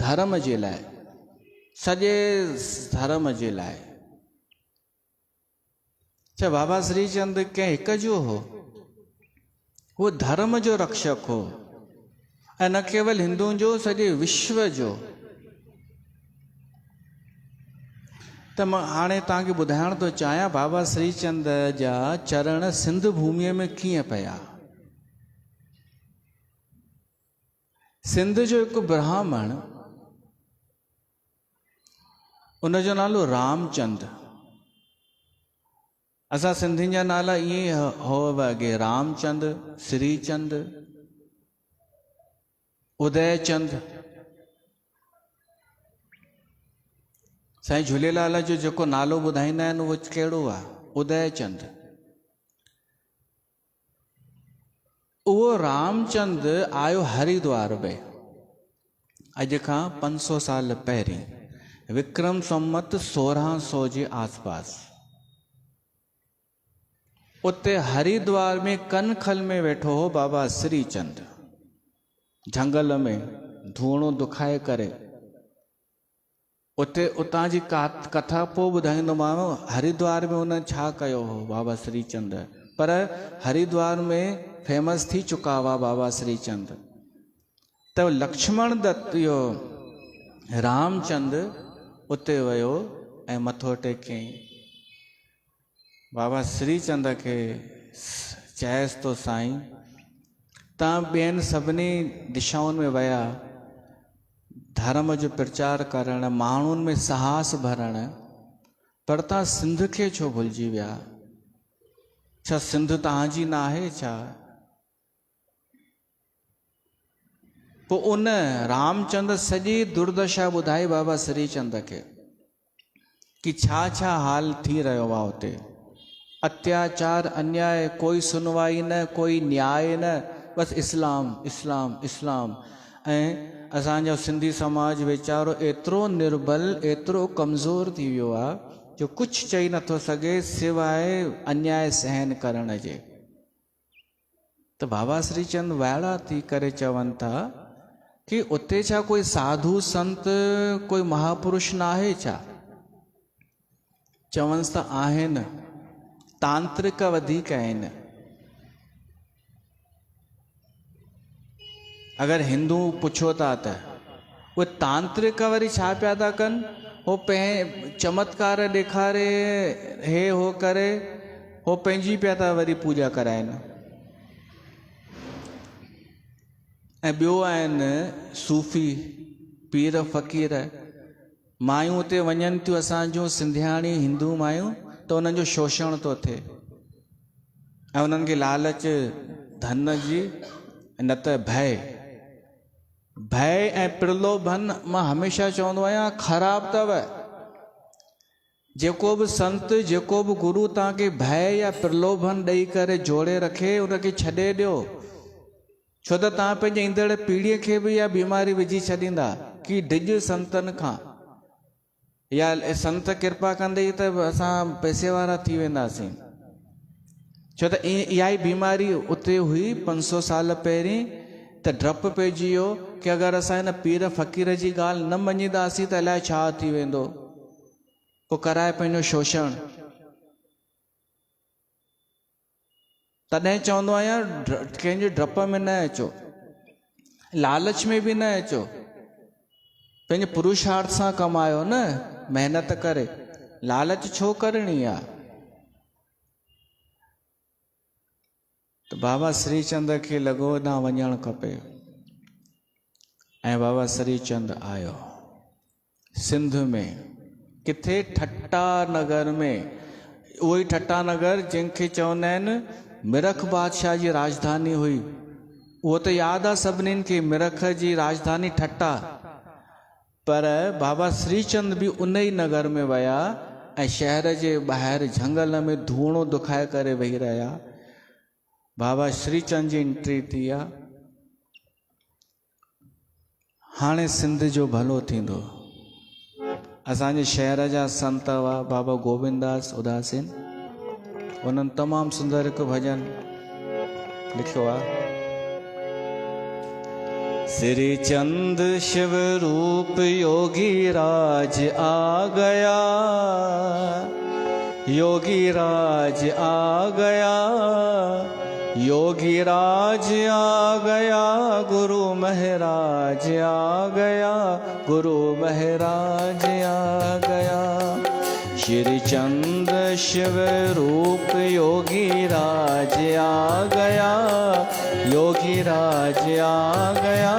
धर्म जे लाइ, सॼे धर्म जे लाइ। छा बाबा श्रीचंद कंहिं हिक जो हो? उहो धर्म जो रक्षक हो, ऐं न केवल हिंदुनि जो, सॼे विश्व जो। त मां हाणे तव्हांखे ॿुधाइण थो चाहियां बाबा श्रीचंद जा चरण सिंध भूमीअ में कीअं पिया। सिंध जो हिकु ब्राह्मण, उनजो नालो रामचंद। असां सिंधियुनि जा नाला ईअं हुअव अॻे, रामचंद, श्रीचंद, उदयचंद। साईं झूलेलाल जो जेको नालो ॿुधाईंदा आहिनि उहो कहिड़ो आहे? उदयचंद। उहो रामचंद आयो हरिद्वार में अॼु खां 500 साल पहिरीं, विक्रम संवत 1600 जे आसपास। उते हरिद्वार में कनखल में वेठो हो बाबा श्रीचंद, झंगल में धूणो दुखाए करे। उतां जी कथा पोइ ॿुधाईंदोमांव हरिद्वार में उन छा कयो हो बाबा श्रीचंद। पर हरिद्वार में फेमस थी चुका हुआ बाबा श्रीचंद। त लक्ष्मण दत्त इहो रामचंद उते वियो ऐं मथो टेकई। बाबा श्रीचंद खे चयसि तो साईं तव्हां ॿियनि सभिनी दिशाउनि में विया, धर्म जो प्रचार करण, माण्हुनि में साहस भरण, पर तव्हां सिंध खे छो भुलिजी विया? छा सिंध तव्हांजी न आहे छा? पोइ उन रामचंद सॼी दुर्दशा ॿुधाई बाबा श्रीचंद खे कि छा छा हाल थी रहियो आहे उते। अत्याचार, अन्याय, कोई सुनवाई न, कोई न्याय न, बस इस्लाम इस्लाम इस्लाम। ऐं असांजो सिंधी समाज वीचारो एतिरो निर्बल एतिरो कमज़ोर थी वियो आहे जो कुझु चई नथो सघे सिवाय अन्याय सहन करण जे। त बाबा श्रीचंद वाइड़ा थी करे चवनि था कि उते छा कोई साधु संत कोई महापुरुष न आहे छा? चवन्स त आहिनि, तांत्रिक वधीक आहिनि। अगर हिंदू पुछो था त उहे तांत्रिक वरी छा पिया था कनि? हो चमत्कार ॾेखारे हे हो करे हो पंहिंजी पिया था वरी पूॼा कराइनि। ऐं ॿियो आहिनि सूफ़ी पीर फ़क़ीर। मायूं उते वञनि थियूं असांजूं सिंधियाणी हिंदू मायूं त उन्हनि जो शोषण थो थिए ऐं उन्हनि खे लालच धन जी न त भय ऐं प्रलोभन। मां हमेशह चवंदो आहियां ख़राबु अथव। जेको बि संत जेको बि गुरु तव्हांखे भय या प्रलोभन ॾेई करे जोड़े रखे उनखे छॾे ॾियो, छो त तव्हां पंहिंजे ईंदड़ पीढ़ीअ खे बि इहा बीमारी विझी छॾींदा कि डिॼ संतनि खां या संत कृपा कंदे त असां पैसे वारा थी वेंदासीं। छो त इहा ई बीमारी उते हुई 500 साल पहिरीं त डपु पइजी वियो कि अगरि असां हिन पीर फ़क़ीर जी ॻाल्हि न मञींदासीं त अलाए छा थी वेंदो। को कराए पंहिंजो शोषण। तॾहिं चवंदो आहियां कंहिंजे डप में न अचो, लालच में बि न अचो। पंहिंजे पुरुषार्थ सां कमायो न, महिनत करे। लालच छो करणी आहे? त बाबा श्रीचंद खे लॻो न वञणु खपे ऐं बाबा श्रीचंद आयो सिंध में। किथे? ठट्टा नगर में। उहो ई ठट्टा नगर जंहिंखे चवंदा आहिनि मिरख बादशाह जी राजधानी हुई। उहो त यादि आहे सभिनीनि खे, मिरख जी राजधानी ठट्टा। पर बाबा श्रीचंद बि उन ई नगर में विया ऐं शहर जे ॿाहिरि झंगल में धूणो दुखाए करे वेही रहिया। बाबा श्रीचंद जी एंट्री थी आहे। हाणे सिंध जो भलो थींदो। असांजे शहर जा संत हुआ बाबा गोविंदास उदासीन, उन्हनि तमामु सुंदर हिकु भॼन लिखियो आहे। श्री चंद शिव रूप योगी राज आ गया, योगी राज आ गया, योगी राज आ गया, गुरु महाराज आ गया, गुरु महाराज आ गया। श्री चंद शिव रूप योगी राज आ गया, योगी राज आ गया,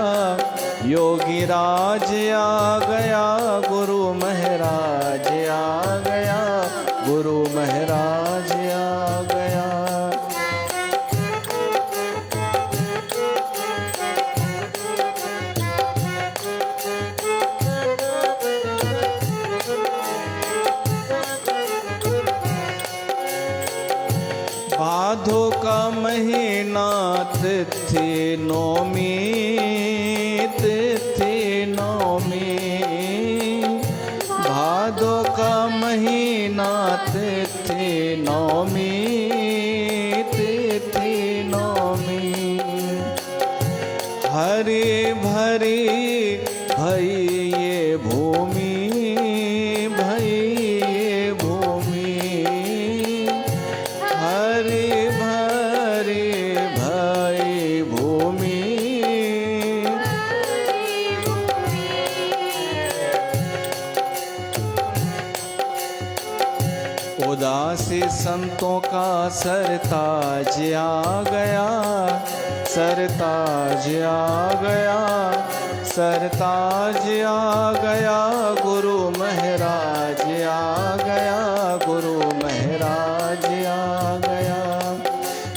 योगी राज आ गया, गुरु महाराज आ गया, गुरु महाराज आ गया। भादो का महीना तिथि नौमी, तिथि नौमी। भादो का महीना तिथि नौमी, तिथि नौमी। हरी भरी भई ये भूमि, भई ये भूमि। हरी भरी भई भूमि। उदासी संतों का सरताज आ गया, सरताज आ गया, सरताज आ गया, गुरु महाराज आ गया, गुरु महाराज आ गया।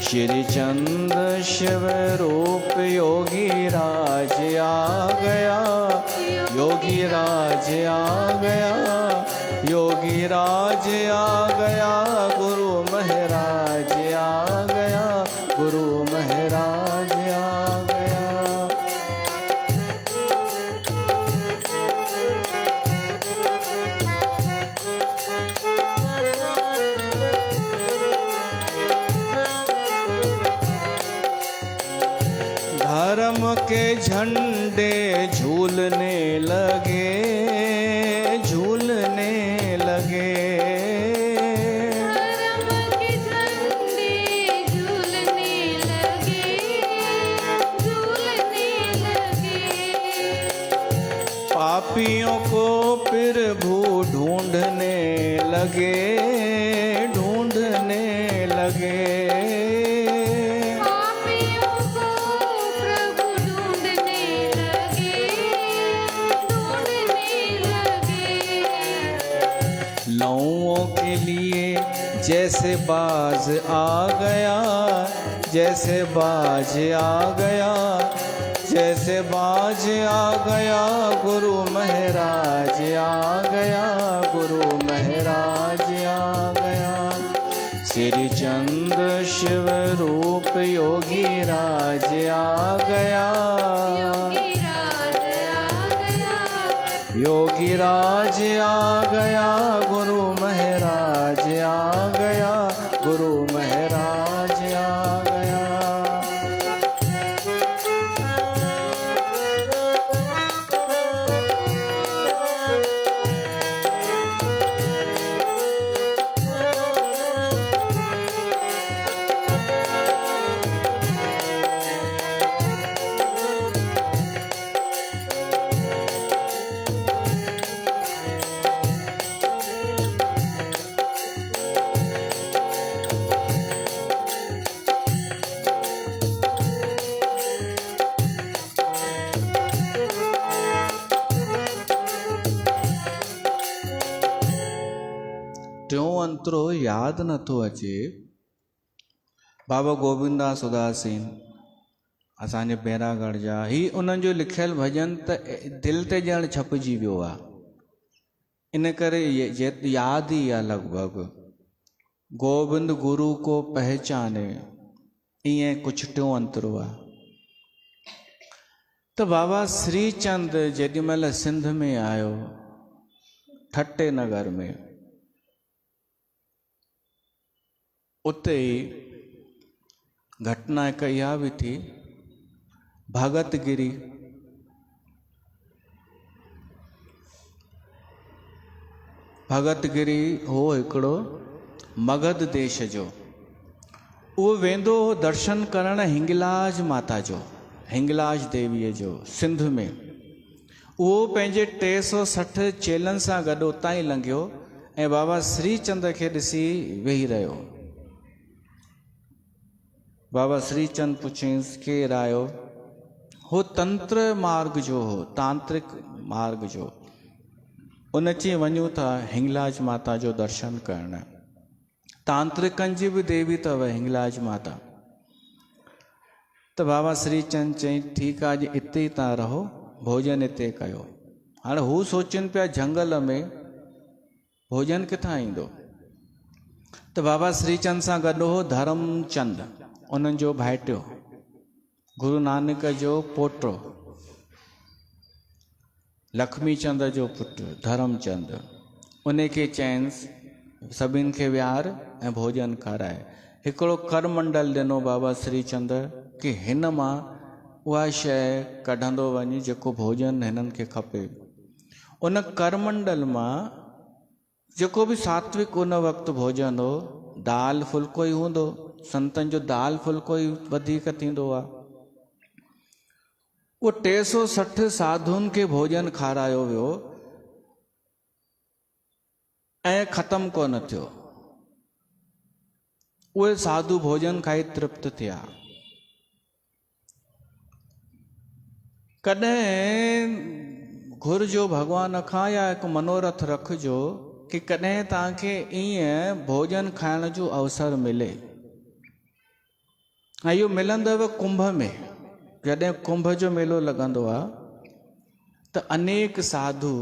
श्री चंद शिव रूप योगी राज आ गया, योगी राज आ गया, योगी राज आ गया, गुरु महाराज आ गया, गुरु महाराज आ गया। के झंडे झूलने लगे, झूलने लगे। धर्म के झंडे झूलने लगे, झूलने लगे। पापियों को प्रभु ढूंढने लगे, ढूंढने लगे। पापियों को प्रभु ढूंढने लगे, ढूंढने लगे। लौओं के लिए जैसे बाज आ गया, जैसे बाज आ गया, जैसे बाज आ गया, गुरु महाराज आ गया, गुरु महाराज आ गया। श्री चंद्र शिव रूप योगी राज आ गया, योगी राज आ गया, योगी राज आ गया, गुरु महाराज आ गया, गुरु महाराज आ गया। टियों अंतरो याद नथो अचे। बाबा गोविंदास उदासीन असांजे बैरागढ़ जा, ही उन्हनि जो लिखियल भॼन त दिलि ते ॼण छपिजी वियो आहे। इन करे यादि ई आहे लॻभॻि। गोविंद गुरु को पहचाने, ईअं कुझु टियों अंतरो आहे। त बाबा श्रीचंद जेॾीमहिल सिंध में आयो, ठट्टे नगर में, उते ई घटना हिकु इहा बि थी। भगतगिरी भगतगिरी हो हिकिड़ो मगध देश जो। उहो वेंदो हो दर्शन करण हिंगलाज माता जो, हिंगलाज देवीअ जो, सिंध में। उहो पंहिंजे 360 चेलनि सां गॾु उतां ई लंघियो ऐं बाबा श्रीचंद खे ॾिसी वेही रहियो। बाबा श्रीचंद पुछियंसि केरु आयो? हो तंत्र मार्ग जो हो, तांत्रिक मार्ग जो। उन चई वञूं था हिंगलाज माता जो दर्शन करण। तांत्रिकनि जी बि देवी अथव हिंगलाज माता। त बाबा श्रीचंद चई ठीकु आहे, अॼु हिते ई तव्हां रहो, भोजन हिते कयो। हाणे हू सोचनि पिया जंगल में भोजन किथां ईंदो। त बाबा श्रीचंद सां गॾु हो धर्मचंद, उन्हनि जो भाइटियो, गुरु नानक जो पोटो, लक्ष्मी चंद जो पुटु धर्मचंद। उन खे चइन्सि सभिनि खे विहार ऐं भोजन खाराए। हिकिड़ो करमंडल ॾिनो बाबा श्रीचंद कि हिन मां उहा शइ कढंदो वञ जेको भोजन हिननि खे खपे। उन करमंडल मां जेको बि सात्विक उन वक़्तु भोजन हो, दाल फुल्को ई हूंदो। संतनि जो दाल फुल्को ई वधीक थींदो आहे। उहो 360 साधुनि खे भोजन खारायो वियो ऐं ख़तमु कोन थियो। उहे साधु भोजन खाई तृप्त थिया। कॾहिं घुर्जो भॻवान खां या हिकु मनोरथ रखिजो कि कॾहिं तव्हांखे ईअं भोजन खाइण जो अवसर मिले। ऐं इहो मिलंदव कुंभ में। जॾहिं कुंभ जो मेलो लॻंदो आहे त अनेक साधु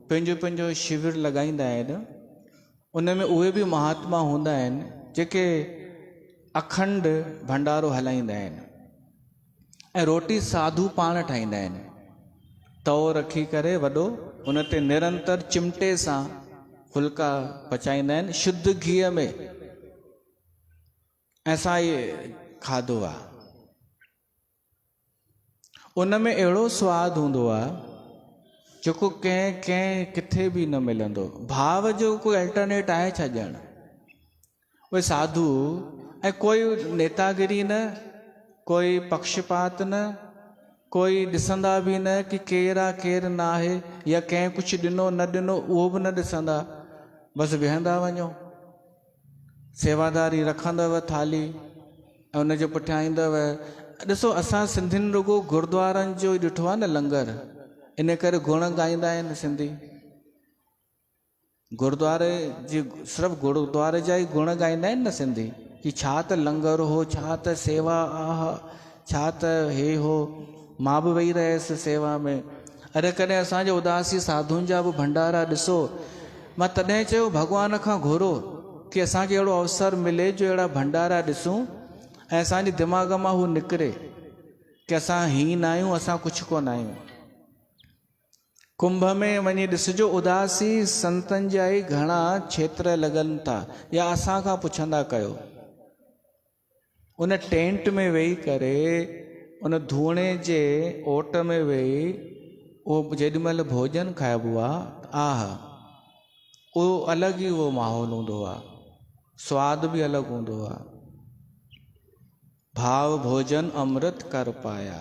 पंहिंजो पंहिंजो शिविर लॻाईंदा आहिनि। उन में उहे बि महात्मा हूंदा आहिनि जेके अखंड भंडारो हलाईंदा आहिनि ऐं रोटी साधु पाण ठाहींदा आहिनि। तओ रखी करे वॾो, उन ते निरंतर चिमटे सां फुल्का पचाईंदा आहिनि शुद्ध घीअ में। ऐं असां इहे खाधो आहे। उन में अहिड़ो सवादु हूंदो आहे जेको कंहिं किथे बि न मिलंदो। भाव जो कोई अल्टरनेट आहे छा ॼण? उहे साधु ऐं कोई नेतागिरी न, कोई पक्षपात न, कोई ॾिसंदा बि न कि केरु आहे केरु न आहे, या कंहिं कुझु ॾिनो न ॾिनो उहो बि न ॾिसंदा, बसि वेहंदा वञो, सेवादारी रखंदव थाली ऐं उनजे पुठियां ईंदव। ॾिसो असां सिंधियुनि रुगो गुरुद्वारनि जो ई ॾिठो आहे न लंगर, इन करे गुण ॻाईंदा आहिनि सिंधी। गुरुद्वारे जी सिर्फ़ु गुरुद्वारे जा ई गुण ॻाईंदा आहिनि न सिंधी, कि छा त लंगर हो, छा त सेवा, आह छा त हे हो, मां बि वेही रहियसि सेवा में। अरे कॾहिं असांजे उदासी साधुनि जा बि भंडारा ॾिसो। मां तॾहिं चयो भॻवान खां घुरो कि असांखे अहिड़ो अवसर मिले जो अहिड़ा भंडारा ॾिसूं ऐं असांजे दिमाग़ मां हू निकिरे कि असां ही न आहियूं, असां कुझु कोन आहियूं। कुंभ में वञी ॾिसिजो उदासी संतनि जा ई घणा क्षेत्र लॻनि था, या असां खां पुछंदा कयो। उन टेंट में वेही करे, उन धूणे जे ओट में वेही उहो जेॾीमहिल भोजन खाइबो आहे, आह उहो अलॻि ई उहो माहौल हूंदो आहे, स्वाद बि अलॻि हूंदो आहे। भाव भोजन अमृत कर पाया।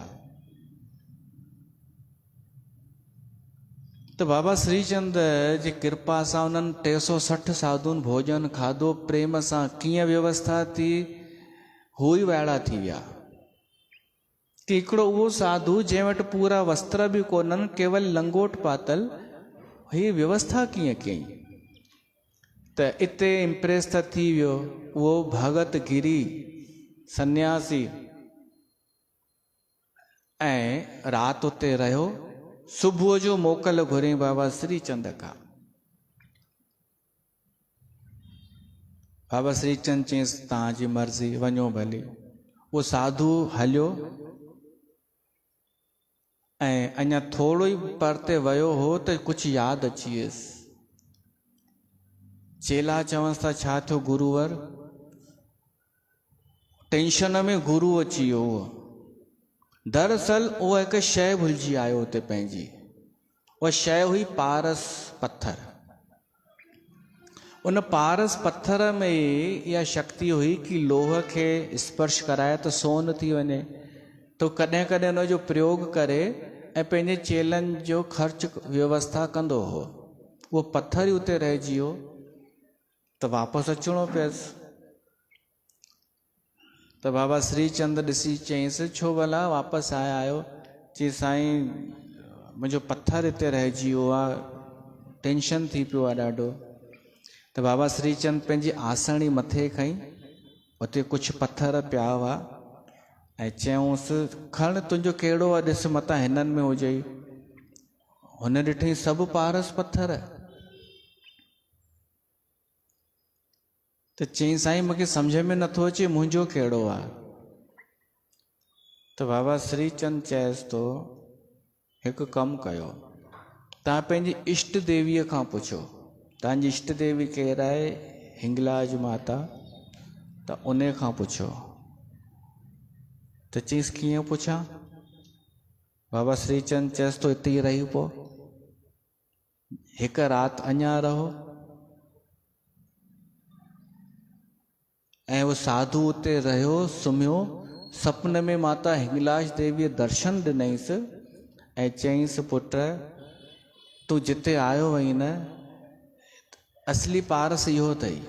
तो बाबा श्रीचंद जी कृपा सां उन्हनि 360 साधुनि भोजन खाधो, प्रेम सां कीअं व्यवस्था थी, हू ई वाइड़ा थी विया। कि हिकिड़ो उहो साधु जंहिं वटि पूरा वस्त्र बि कोन्हनि, केवल लंगोट पातल, ही व्यवस्था कीअं कयईं? त इते इम्प्रेस त थी वियो उहो भगत गिरी सन्यासी, ऐं राति उते रहियो। सुबुह जो मोकल घुरियईं बाबा श्रीचंद खां। बाबा श्रीचंद चयईंसि तव्हांजी मर्ज़ी, वञो भली। उहो साधु हलियो ऐं अञा थोरो ई परते वियो हो त कुझु यादि अची वियुसि। चेला चवंसि था छा थियो गुरुवर? टेंशन में गुरु अची वियो हुओ। दरअसल उहा हिकु शइ भुलिजी आयो हुते पंहिंजी। उहा शइ हुई पारस पत्थर। उन पारस पत्थर में इहा शक्ति हुई कि लोह खे स्पर्श कराए त सोन थी वञे। तो कॾहिं कॾहिं उन जो प्रयोग करे ऐं पंहिंजे चेलनि जो ख़र्च व्यवस्था कंदो हो। उहो पत्थर ई उते रहिजी वियो त वापसि अचिणो पियसि। त बाबा श्रीचंद ॾिसी चयईंसि छो भला वापसि आहियो? चई साईं मुंहिंजो पत्थर हिते रहिजी वियो आहे, टेंशन थी पियो आहे ॾाढो। त बाबा श्रीचंद पंहिंजी आसणी मथे खईं, उते कुझु पत्थर पिया हुआ ऐं चयऊंसि खण तुंहिंजो कहिड़ो आहे, ॾिस मतां हिननि में हुजई। हुन ॾिठई सभु पारस पत्थर। त चई साईं मूंखे सम्झ में नथो अचे मुंहिंजो कहिड़ो आहे। त बाबा श्रीचंद चएसि थो हिकु कमु कयो, तव्हां पंहिंजी इष्ट देवीअ खां पुछो। तव्हांजी इष्ट देवी केरु आहे? हिंगलाज माता। त उन खां पुछो। त चईसि कीअं पुछां? बाबा श्रीचंद चएसि थो हिते ई रही पो, हिकु राति अञा रहो। ऐं उहो साधु उते रहियो, सुम्हियो। सपने में माता हिंगलाज देवीअ दर्शन ॾिनईसि ऐं चयईंसि पुट तूं जिते आयो वहीं न, असली पारस इहो अथई।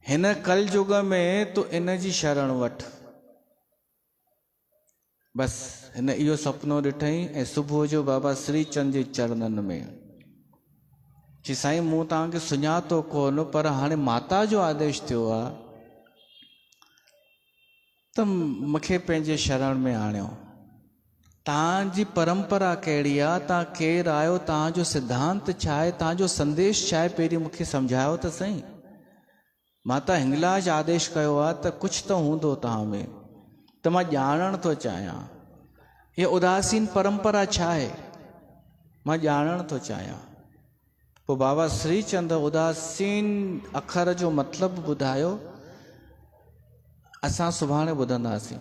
हिन कल युग में तूं इन जी शरण वठ। बसि हिन इहो सुपिनो ॾिठईं ऐं सुबुह जो बाबा श्रीचंद जे चरणनि में चई साईं मूं तव्हांखे सुञातो कोन, पर हाणे माता जो आदेश थियो आहे त मूंखे पंहिंजे शरण में आणियो। तव्हांजी परंपरा कहिड़ी आहे? तव्हां केरु आहियो? तव्हांजो सिद्धांत छा आहे? तव्हांजो संदेश छा आहे? पहिरीं मूंखे सम्झायो त सही। माता हिंगलाज आदेश कयो आहे त कुझु त हूंदो तव्हां में, त मां ॼाणण थो चाहियां इहा उदासीन परंपरा छा आहे, मां ॼाणण थो चाहियां। पोइ बाबा श्रीचंद उदासीन अखर जो मतिलबु ॿुधायो। असां सुभाणे ॿुधंदासीं।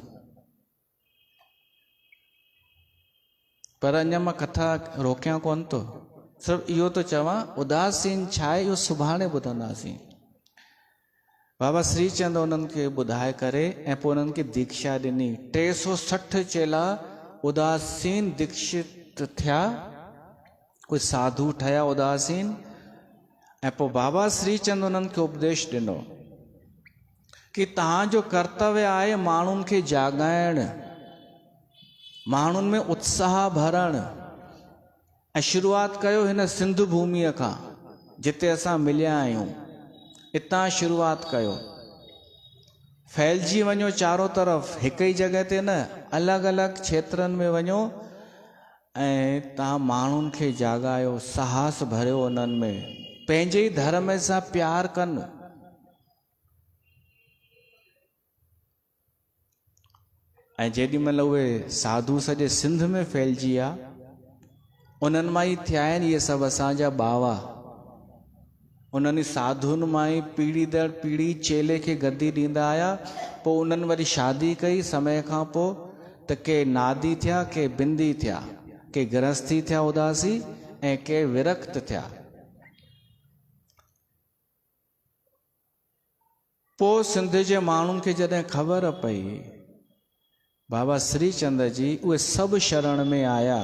पर अञा मां कथा रोकियां कोन थो, सिर्फ़ु इहो थो चवां उदासीन छा आहे इहो सुभाणे ॿुधंदासीं। बाबा श्रीचंद उन्हनि खे ॿुधाए करे ऐं पोइ उन्हनि खे दीक्षा ॾिनी। 360 चेला उदासीन दीक्षित थिया, कोई साधु ठहिया उदासीन। ऐं पोइ बाबा श्रीचंद उन्हनि खे उपदेश ॾिनो कि तव्हांजो कर्तव्य आहे माण्हुनि खे जाॻाइणु, माण्हुनि में उत्साह भरणु। ऐं शुरूआत कयो हिन सिंध भूमीअ खां जिते असां मिलिया आहियूं, इतां शुरूआत कयो। फैलिजी वञो चारों तरफ़, हिक ई जॻह ते न, अलॻि अलॻि क्षेत्रनि में वञो ऐं तव्हां माण्हुनि खे जाॻायो, साहस भरियो उन्हनि में, पंहिंजे ई धर्म सां प्यार कनि। ऐं जेॾी महिल उहे साधु सॼे सिंध में फैलिजी विया, उन्हनि मां ई थिया आहिनि इहे सभु असांजा ॿावा। उन्हनि साधुनि मां ई पीढ़ी दर पीढ़ी चेले खे गद्दी ॾींदा आया। पोइ उन्हनि वरी शादी कई समय खां पोइ, त के नादी थिया, के बिंदी थिया, के गृहस्थी थिया उदासी, ऐं के विरक्त थिया। पोइ सिंध जे माण्हुनि खे जॾहिं ख़बर पई, बाबा श्रीचंद जी उहे सभु शरण में आया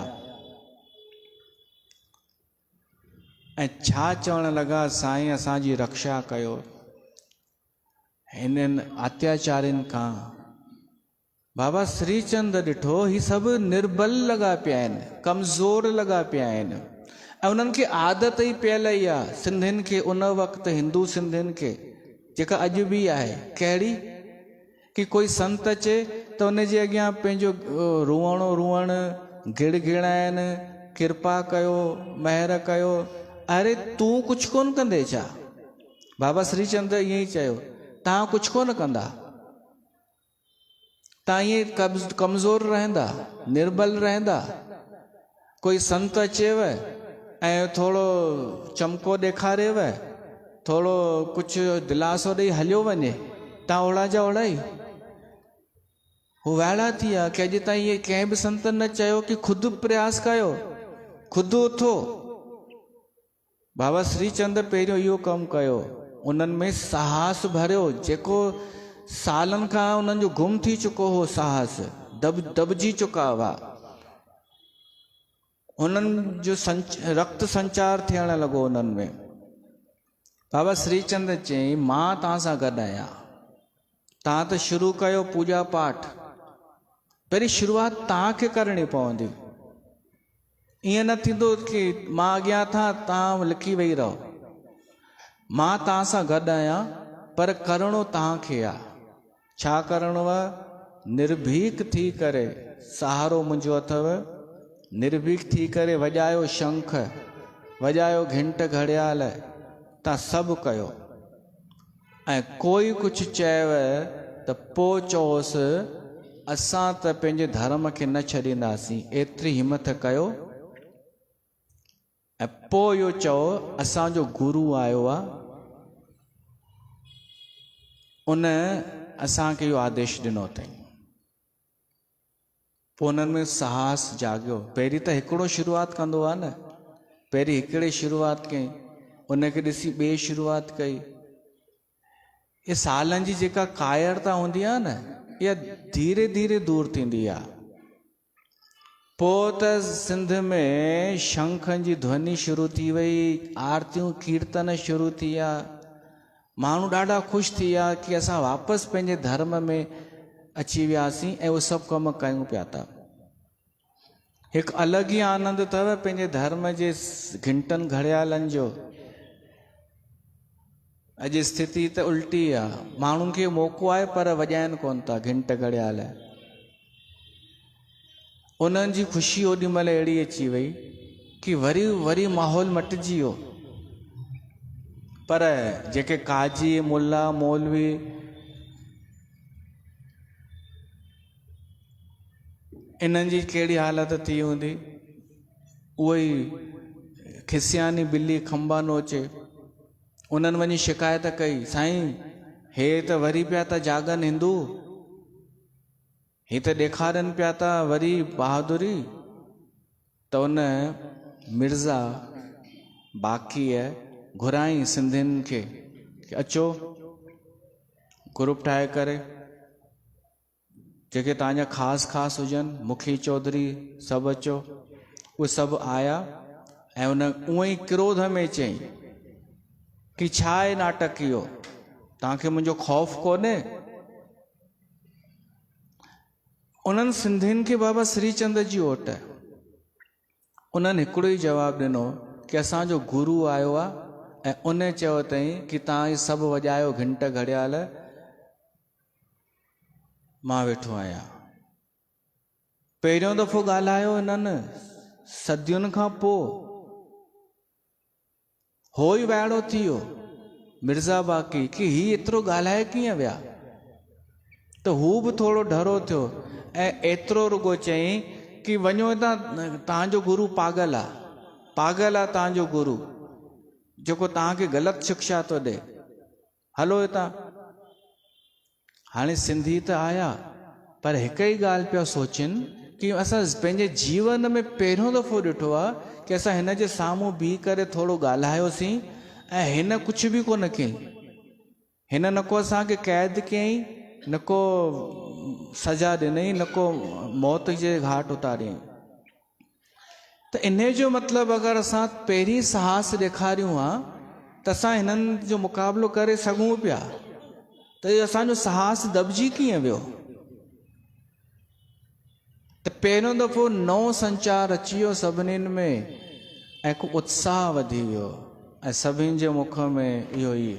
ऐं छा चवण लॻा, साईं असांजी रक्षा कयो हिननि अत्याचारियुनि खां। बाबा श्रीचंद ॾिठो ही सभु निर्बल लॻा पिया आहिनि, कमज़ोर लॻा पिया आहिनि, ऐं उन्हनि खे आदत ई पियल ई आहे सिंधियुनि खे, उन वक़्तु हिंदू सिंधियुनि खे, जेका अॼु बि आहे। कहिड़ी कि कोई संत अचे त उनजे अॻियां पंहिंजो रुअण गिड़गिड़ाइनि, कृपा कयो, महिर कयो। अरे तूं कुझु कोन कंदे छा? बाबा श्रीचंद ईअं ई चयो, तव्हां कुझु कोन कंदा, तव्हां ईअं कमज़ोर रहंदा, निर्बल रहंदा। कोई संत अचेव ऐं थोरो चमको ॾेखारेव, थोरो कुझु दिलासो ॾेई हलियो वञे, तव्हां ओड़ा जा ओड़ा ई। हू वाइड़ा थी विया कि अॼु ताईं इहे कंहिं बि संत न चयो कि ख़ुदि प्रयास कयो, ख़ुदि उथो। बाबा श्रीचंद पहिरियों इहो कमु कयो, उन्हनि में साहस भरियो, जेको सालनि खां उन्हनि जो गुम थी चुको हो, साहस दबजी चुका हुआ। उन्हनि जो रक्त संचार थियण लॻो उन्हनि में। बाबा श्रीचंद चई, मां तव्हां सां गॾु आहियां, तव्हां त शुरू कयो पूजा पाठ, पहिरीं शुरूआत तव्हांखे करणी पवंदी। ईअं न थींदो कि मां अॻियां था, तव्हां लिखी वेही रहो। मां तव्हां सां गॾु आहियां, पर करिणो तव्हांखे आहे। छा करिणो आहे? निर्भीक थी करे, सहारो मुंहिंजो अथव, निर्भीक थी करे वॼायो शंख, वॼायो घंट घड़ियाल, तव्हां सभु कयो। ऐं कोई कुझु चयव त पोइ चओसि असां त पंहिंजे धर्म खे न छॾींदासीं, एतिरी हिमत कयो। ऐं पोइ इहो चओ असांजो गुरू आयो आहे, उन असांखे इहो आदेश ॾिनो अथई। पोइ उन्हनि में साहस जाॻियो। पहिरीं त हिकिड़ो शुरूआत कंदो आहे न, पहिरीं हिकिड़े शुरूआत कई, उनखे ॾिसी ॿिए शुरूआत कई। इहे सालनि जी जेका कायरता हूंदी आहे न, इहा धीरे धीरे दूर थींदी आहे। पोइ त सिंध में शंखनि जी ध्वनि शुरू थी वई, आरतियूं कीर्तन शुरू थी विया, माण्हू ॾाढा ख़ुशि थी विया कि असां वापसि पंहिंजे धर्म में अची वियासीं ऐं उहे सभु कम कयूं पिया था। हिकु अलॻि ई आनंद अथव पंहिंजे धर्म जे घंटनि घड़ियालनि जो। अॼु स्थिति त उल्टी आहे, माण्हुनि खे मौक़ो आहे पर वॼाइनि कोन था घंट घड़ियाल। उन्हनि जी ख़ुशी ओॾी महिल अहिड़ी अची वई कि वरी माहौल मटिजी वियो। पर जेके काजी मुल्ला मौलवी इन्हनि जी कहिड़ी हालत थी हूंदी? उहे ई खिसियानी बिल्ली खंबा नोचे। उन्हनि वञी शिकायत कई, साईं हे त वरी पिया था जागनि हिंदू, हे त ॾेखारनि पिया था वरी बहादुरी। तो उन मिर्ज़ा बाक़ीअ घुराई सिंधियुनि खे कि अचो ग्रुप ठाहे करे, जेके तव्हांजा ख़ासि हुजनि, मुखी चौधरी सभु अचो। उहे सभु आया ऐं उन उअं ई क्रोध में चई कि छा आहे नाटक इहो, तव्हांखे मुंहिंजो ख़ौफ़ कोन्हे? उन्हनि सिंधियुनि खे बाबा श्रीचंद जी ओट उन्हनि हिकिड़ो ई जवाबु ॾिनो कि असांजो गुरु आयो आहे ऐं उन चयो अथई कि तव्हां इहे सभु वॼायो घंट घड़ियाल, मां वेठो आहियां। पहिरियों दफ़ो ॻाल्हायो हिननि सदियुनि खां पोइ, हो ई वाइड़ो थी वियो मिर्ज़ा बाक़ी कि हीउ एतिरो ॻाल्हाए कीअं विया। त हू बि थोरो डरो थियो ऐं एतिरो रुगो चयईं कि वञो हितां, तव्हांजो गुरु पागल आहे तव्हांजो गुरु, जेको तव्हांखे ग़लति शिक्षा थो ॾे, हलो हितां। हाणे सिंधी त आया पर हिकु ई ॻाल्हि पिया सोचनि कि असां पंहिंजे जीवन में पहिरियों दफ़ो ॾिठो आहे कि असां हिन जे साम्हूं बीह करे थोरो ॻाल्हायोसीं ऐं हिन कुझु बि कोन कयईं। हिन न को असांखे क़ैद कयईं, न को सज़ा ॾिनई, न को मौत जे घाट उतारियईं। त इन जो मतिलबु अगरि असां पहिरीं साहस ॾेखारियूं हा त असां हिननि जो मुक़ाबिलो करे सघूं पिया। त इहो असांजो साहस दॿिजी कीअं वियो? त पहिरियों दफ़ो नओं संचार अची वियो सभिनीनि में ऐं को उत्साह वधी वियो ऐं सभिनि जे मुख में इहो ई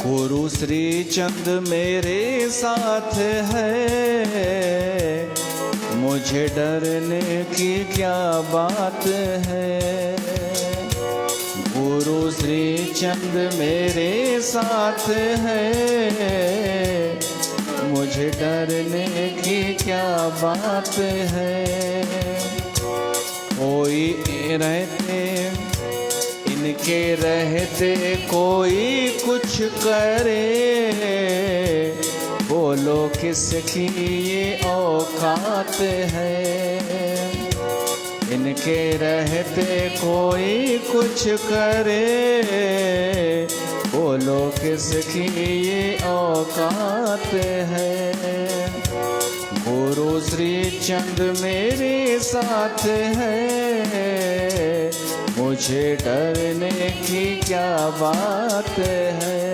गुरु श्री चंद मेरे साथ है, मुझे डरने की क्या बात है। गुरु श्री चंद मेरे साथ है, मुझे डरने की क्या बात है। कोई रहते इनके रहते कोई कुछ करे, बोलो किसकी ये औकात है। इनके रहते कोई कुछ करे, बोलो किसकी ये औकात है। गुरु श्री चंद मेरे साथ है, मुझे डरने की क्या बात है।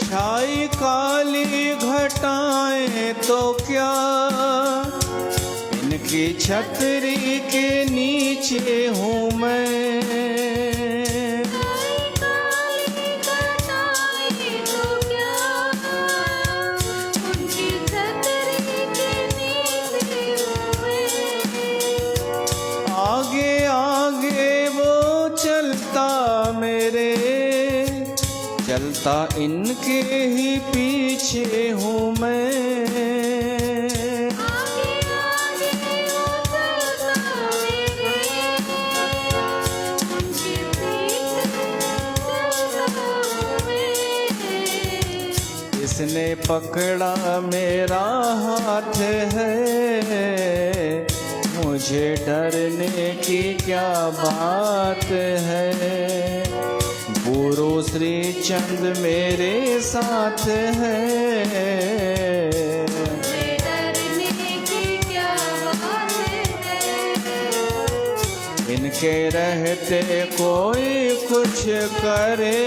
छाई काली घटाएं तो क्या, इनकी छतरी के नीचे हूँ मैं। ता इनके ही पीछे हूँ मैं। आगे आगे वो चलता मेरे, उनके पीछे चलता मैं। इसने पकड़ा मेरा हाथ है, मुझे डरने की क्या बात है। गुरु श्री चंद मेरे साथ है, मुझे डरने की क्या बात है। इनके रहते कोई कुछ करे,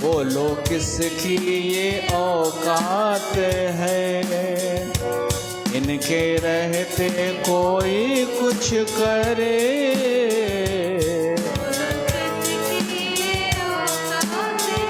बोलो किसकी ये औकात है। इनके रहते कोई कुछ करे, किसकी ये औकात है।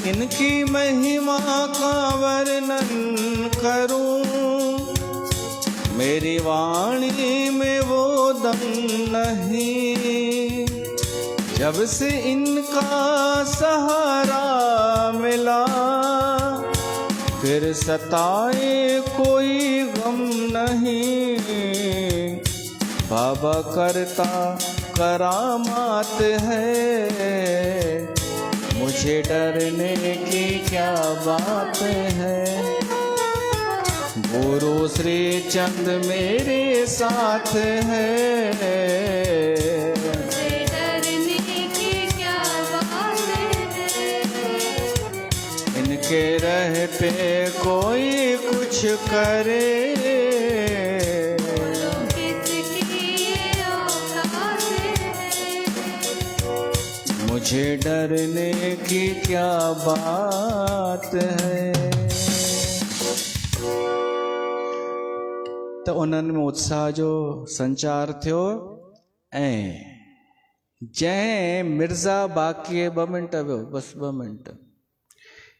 इनकी महिमा का वर्णन करूं, मेरी वाणी में वो दम नहीं। जब से इनका सहारा मिला, फिर सताए कोई गम नहीं। बाबा करता करामात है, मुझे डरने की क्या बात है। गुरु श्री चंद मेरे साथ है, मुझे डरने की क्या बात है। इनके रहते कोई कुछ करे, किसकी ये औकात है। मुझे डरने की क्या बात है। त उन्हनि में उत्साह जो संचार थियो। ऐं जंहिं मिर्ज़ा बाक़ीअ 2 मिंट वियो, बसि 2 मिंट।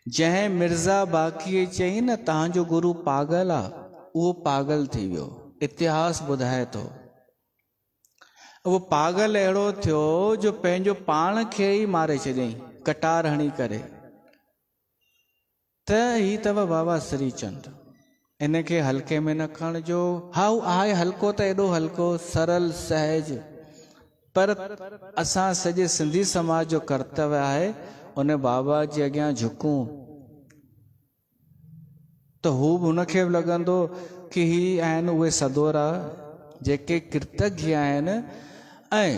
जंहिं मिर्ज़ा बाक़ीअ चई न तव्हांजो गुरु पागल आहे, उहो पागल थी वियो। इतिहास ॿुधाए थो उहो पागल अहिड़ो थियो जो पंहिंजो पाण खे ई मारे छॾियईं कटार हणी करे। त ही अथव बाबा श्रीचंद। इनखे हल्के में न खणिजो। हा हू आहे हल्को त एॾो हल्को सरल सहज, पर असां सॼे सिंधी समाज जो कर्तव्य आहे उन बाबा जे अॻियां झुकूं। त हू बि हुनखे बि लॻंदो कि ही आहिनि उहे सदोरा जेके कृतज्ञ आहिनि। ऐं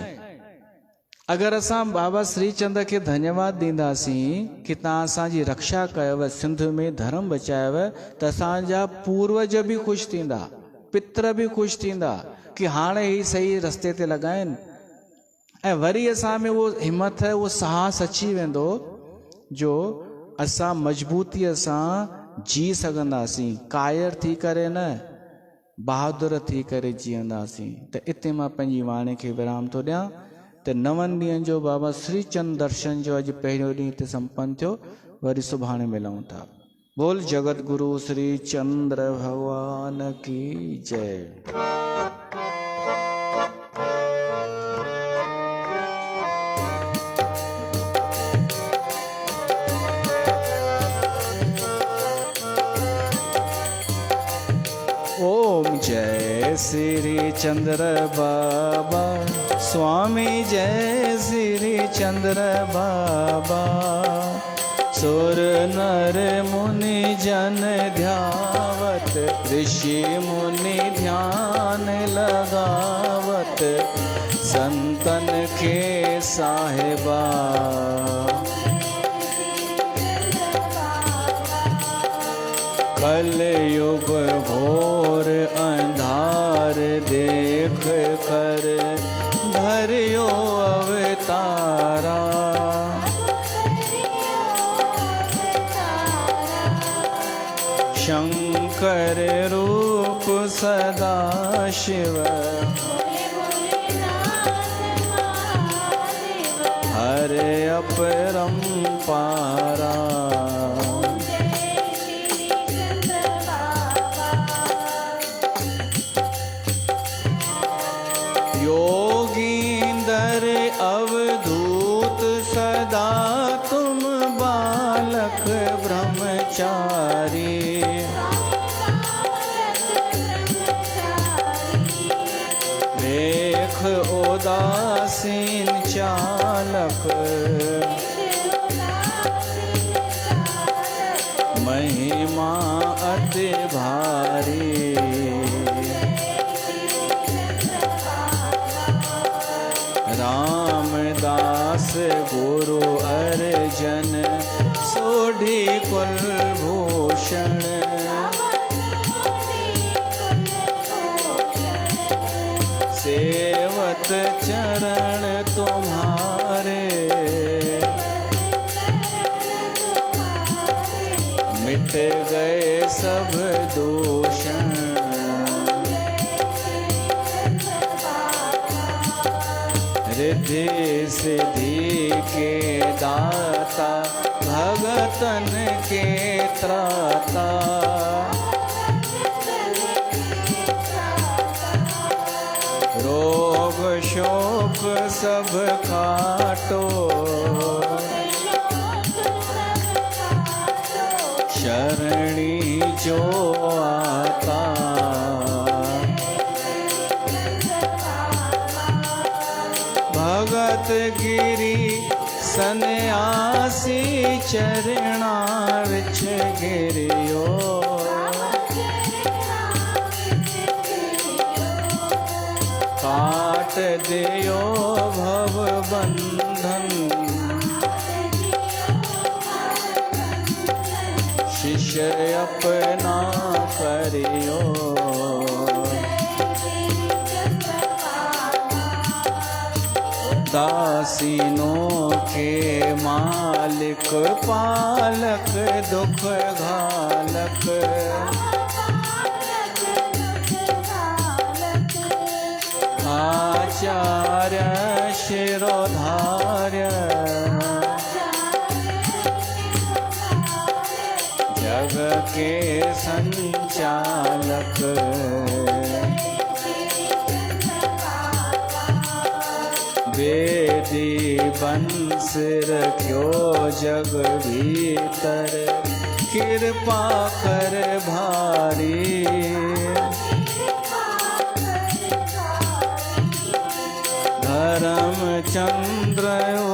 अगरि असां बाबा श्रीचंद खे धन्यवाद ॾींदासीं कि तव्हां असांजी रक्षा कयव, सिंध में धर्म बचायव, त असांजा पूर्वज बि ख़ुशि थींदा, पित्र बि ख़ुशि थींदा कि हाणे ही सही रस्ते ते लॻा आहिनि। ऐं वरी असां में उहो हिमत, उहो साहस अची वेंदो जो असां मज़बूतीअ सां जी सघंदासीं, कायर थी करे न, बहादुर थी करे जीअंदासीं। त इते मां पंहिंजी वाणी खे विराम थो ॾियां। त 9 ॾींहंनि जो बाबा श्रीचंद दर्शन जो अॼु पहिरियों ॾींहुं हिते संपन्न थियो। वरी सुभाणे मिलूं था। बोल जगत गुरु श्री चंद्र भगवान की जय। ओम जय श्री चंद्र बाबा स्वामी, जय श्री चंद्र बाबा। सुर नर मुनि जन ध्यावत, ऋषि मुनि ध्यान लगावत, संतन के साहिबा। कल युग घोर अंधार देख कर तारा। शंकर रूप सदा शिव, हरे अपरंपारा। योगींदर अवधूत सदा तुम बालक ब्रह्मचारी। देख उदासीन चालक, महिमा अति भारी। रामदास गुरु अर्जन सोढ़ी कुलभूषण। सेवत चरण तुम्हारे, मिट गए सब दूषण। रिद्धि सिद्धि के दाता, भगतन के त्राता। रोग शोक सब काटो, शरणी जो आता। भगत गिरी सन्यासी, चरणा विच गिरियो। काट दियो भव बंधन, शिष्य अपना करियो। दासीनों के मालिक, पालक दुख घालक। आचार्य शिरोधार्य, जग के संचालक। वेदी बंस रख्यो जग भीतर, कृपा कर भारी। धर्मचंद्र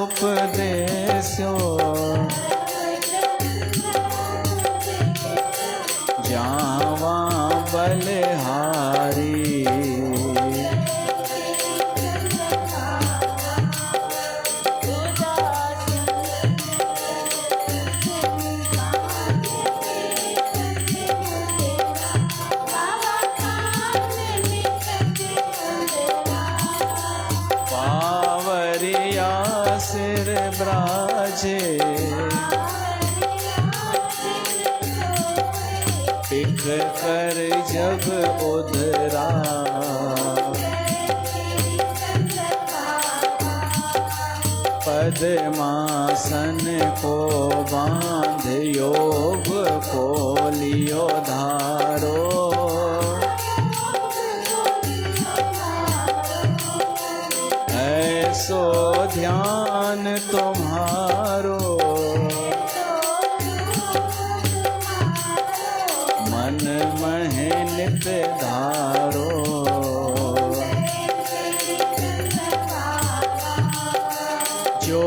उपदेशो, जावा बलिहारी। पावरिया सिर ब्राजे, टिक कर जग उधरा। पद्मासन को बांध योग को लियो धारो। ऐसो ध्यान तुम्हारो, मन मह नित धारो। जो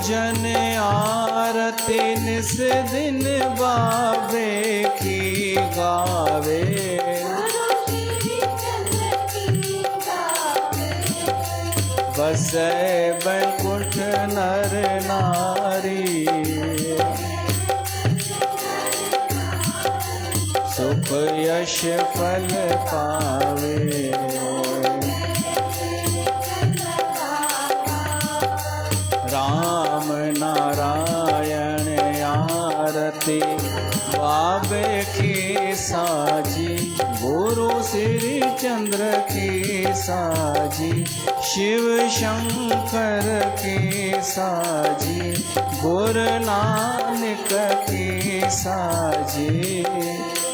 जन आरती निस दिन बाबे की गावे। बसै बैकुंठ नर नारी। सुख यश फल पावे। राम नारायण आरती बाबे की साजी, गुरु श्री चंद्र की साजी, शिव शंकर की साजी, गुरु नानक की साजी,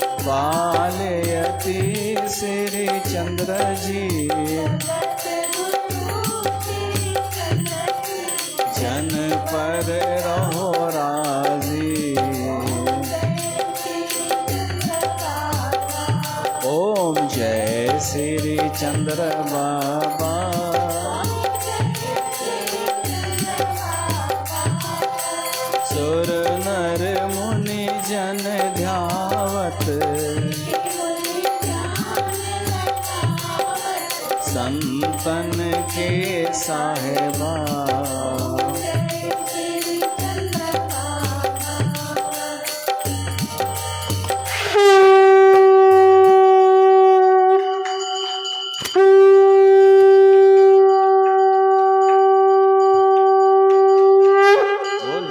बालयति श्री चंद्र जी, जन पर रहो राजी। ओम जय श्री चंद्र बाबा। सुर नर मुनि जन ध्यावत, संतन के साहेबा।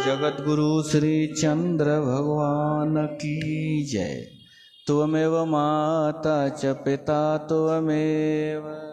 जगत गुरु श्री चंद्र भगवान की जय। त्वमेव माता च पिता त्वमेव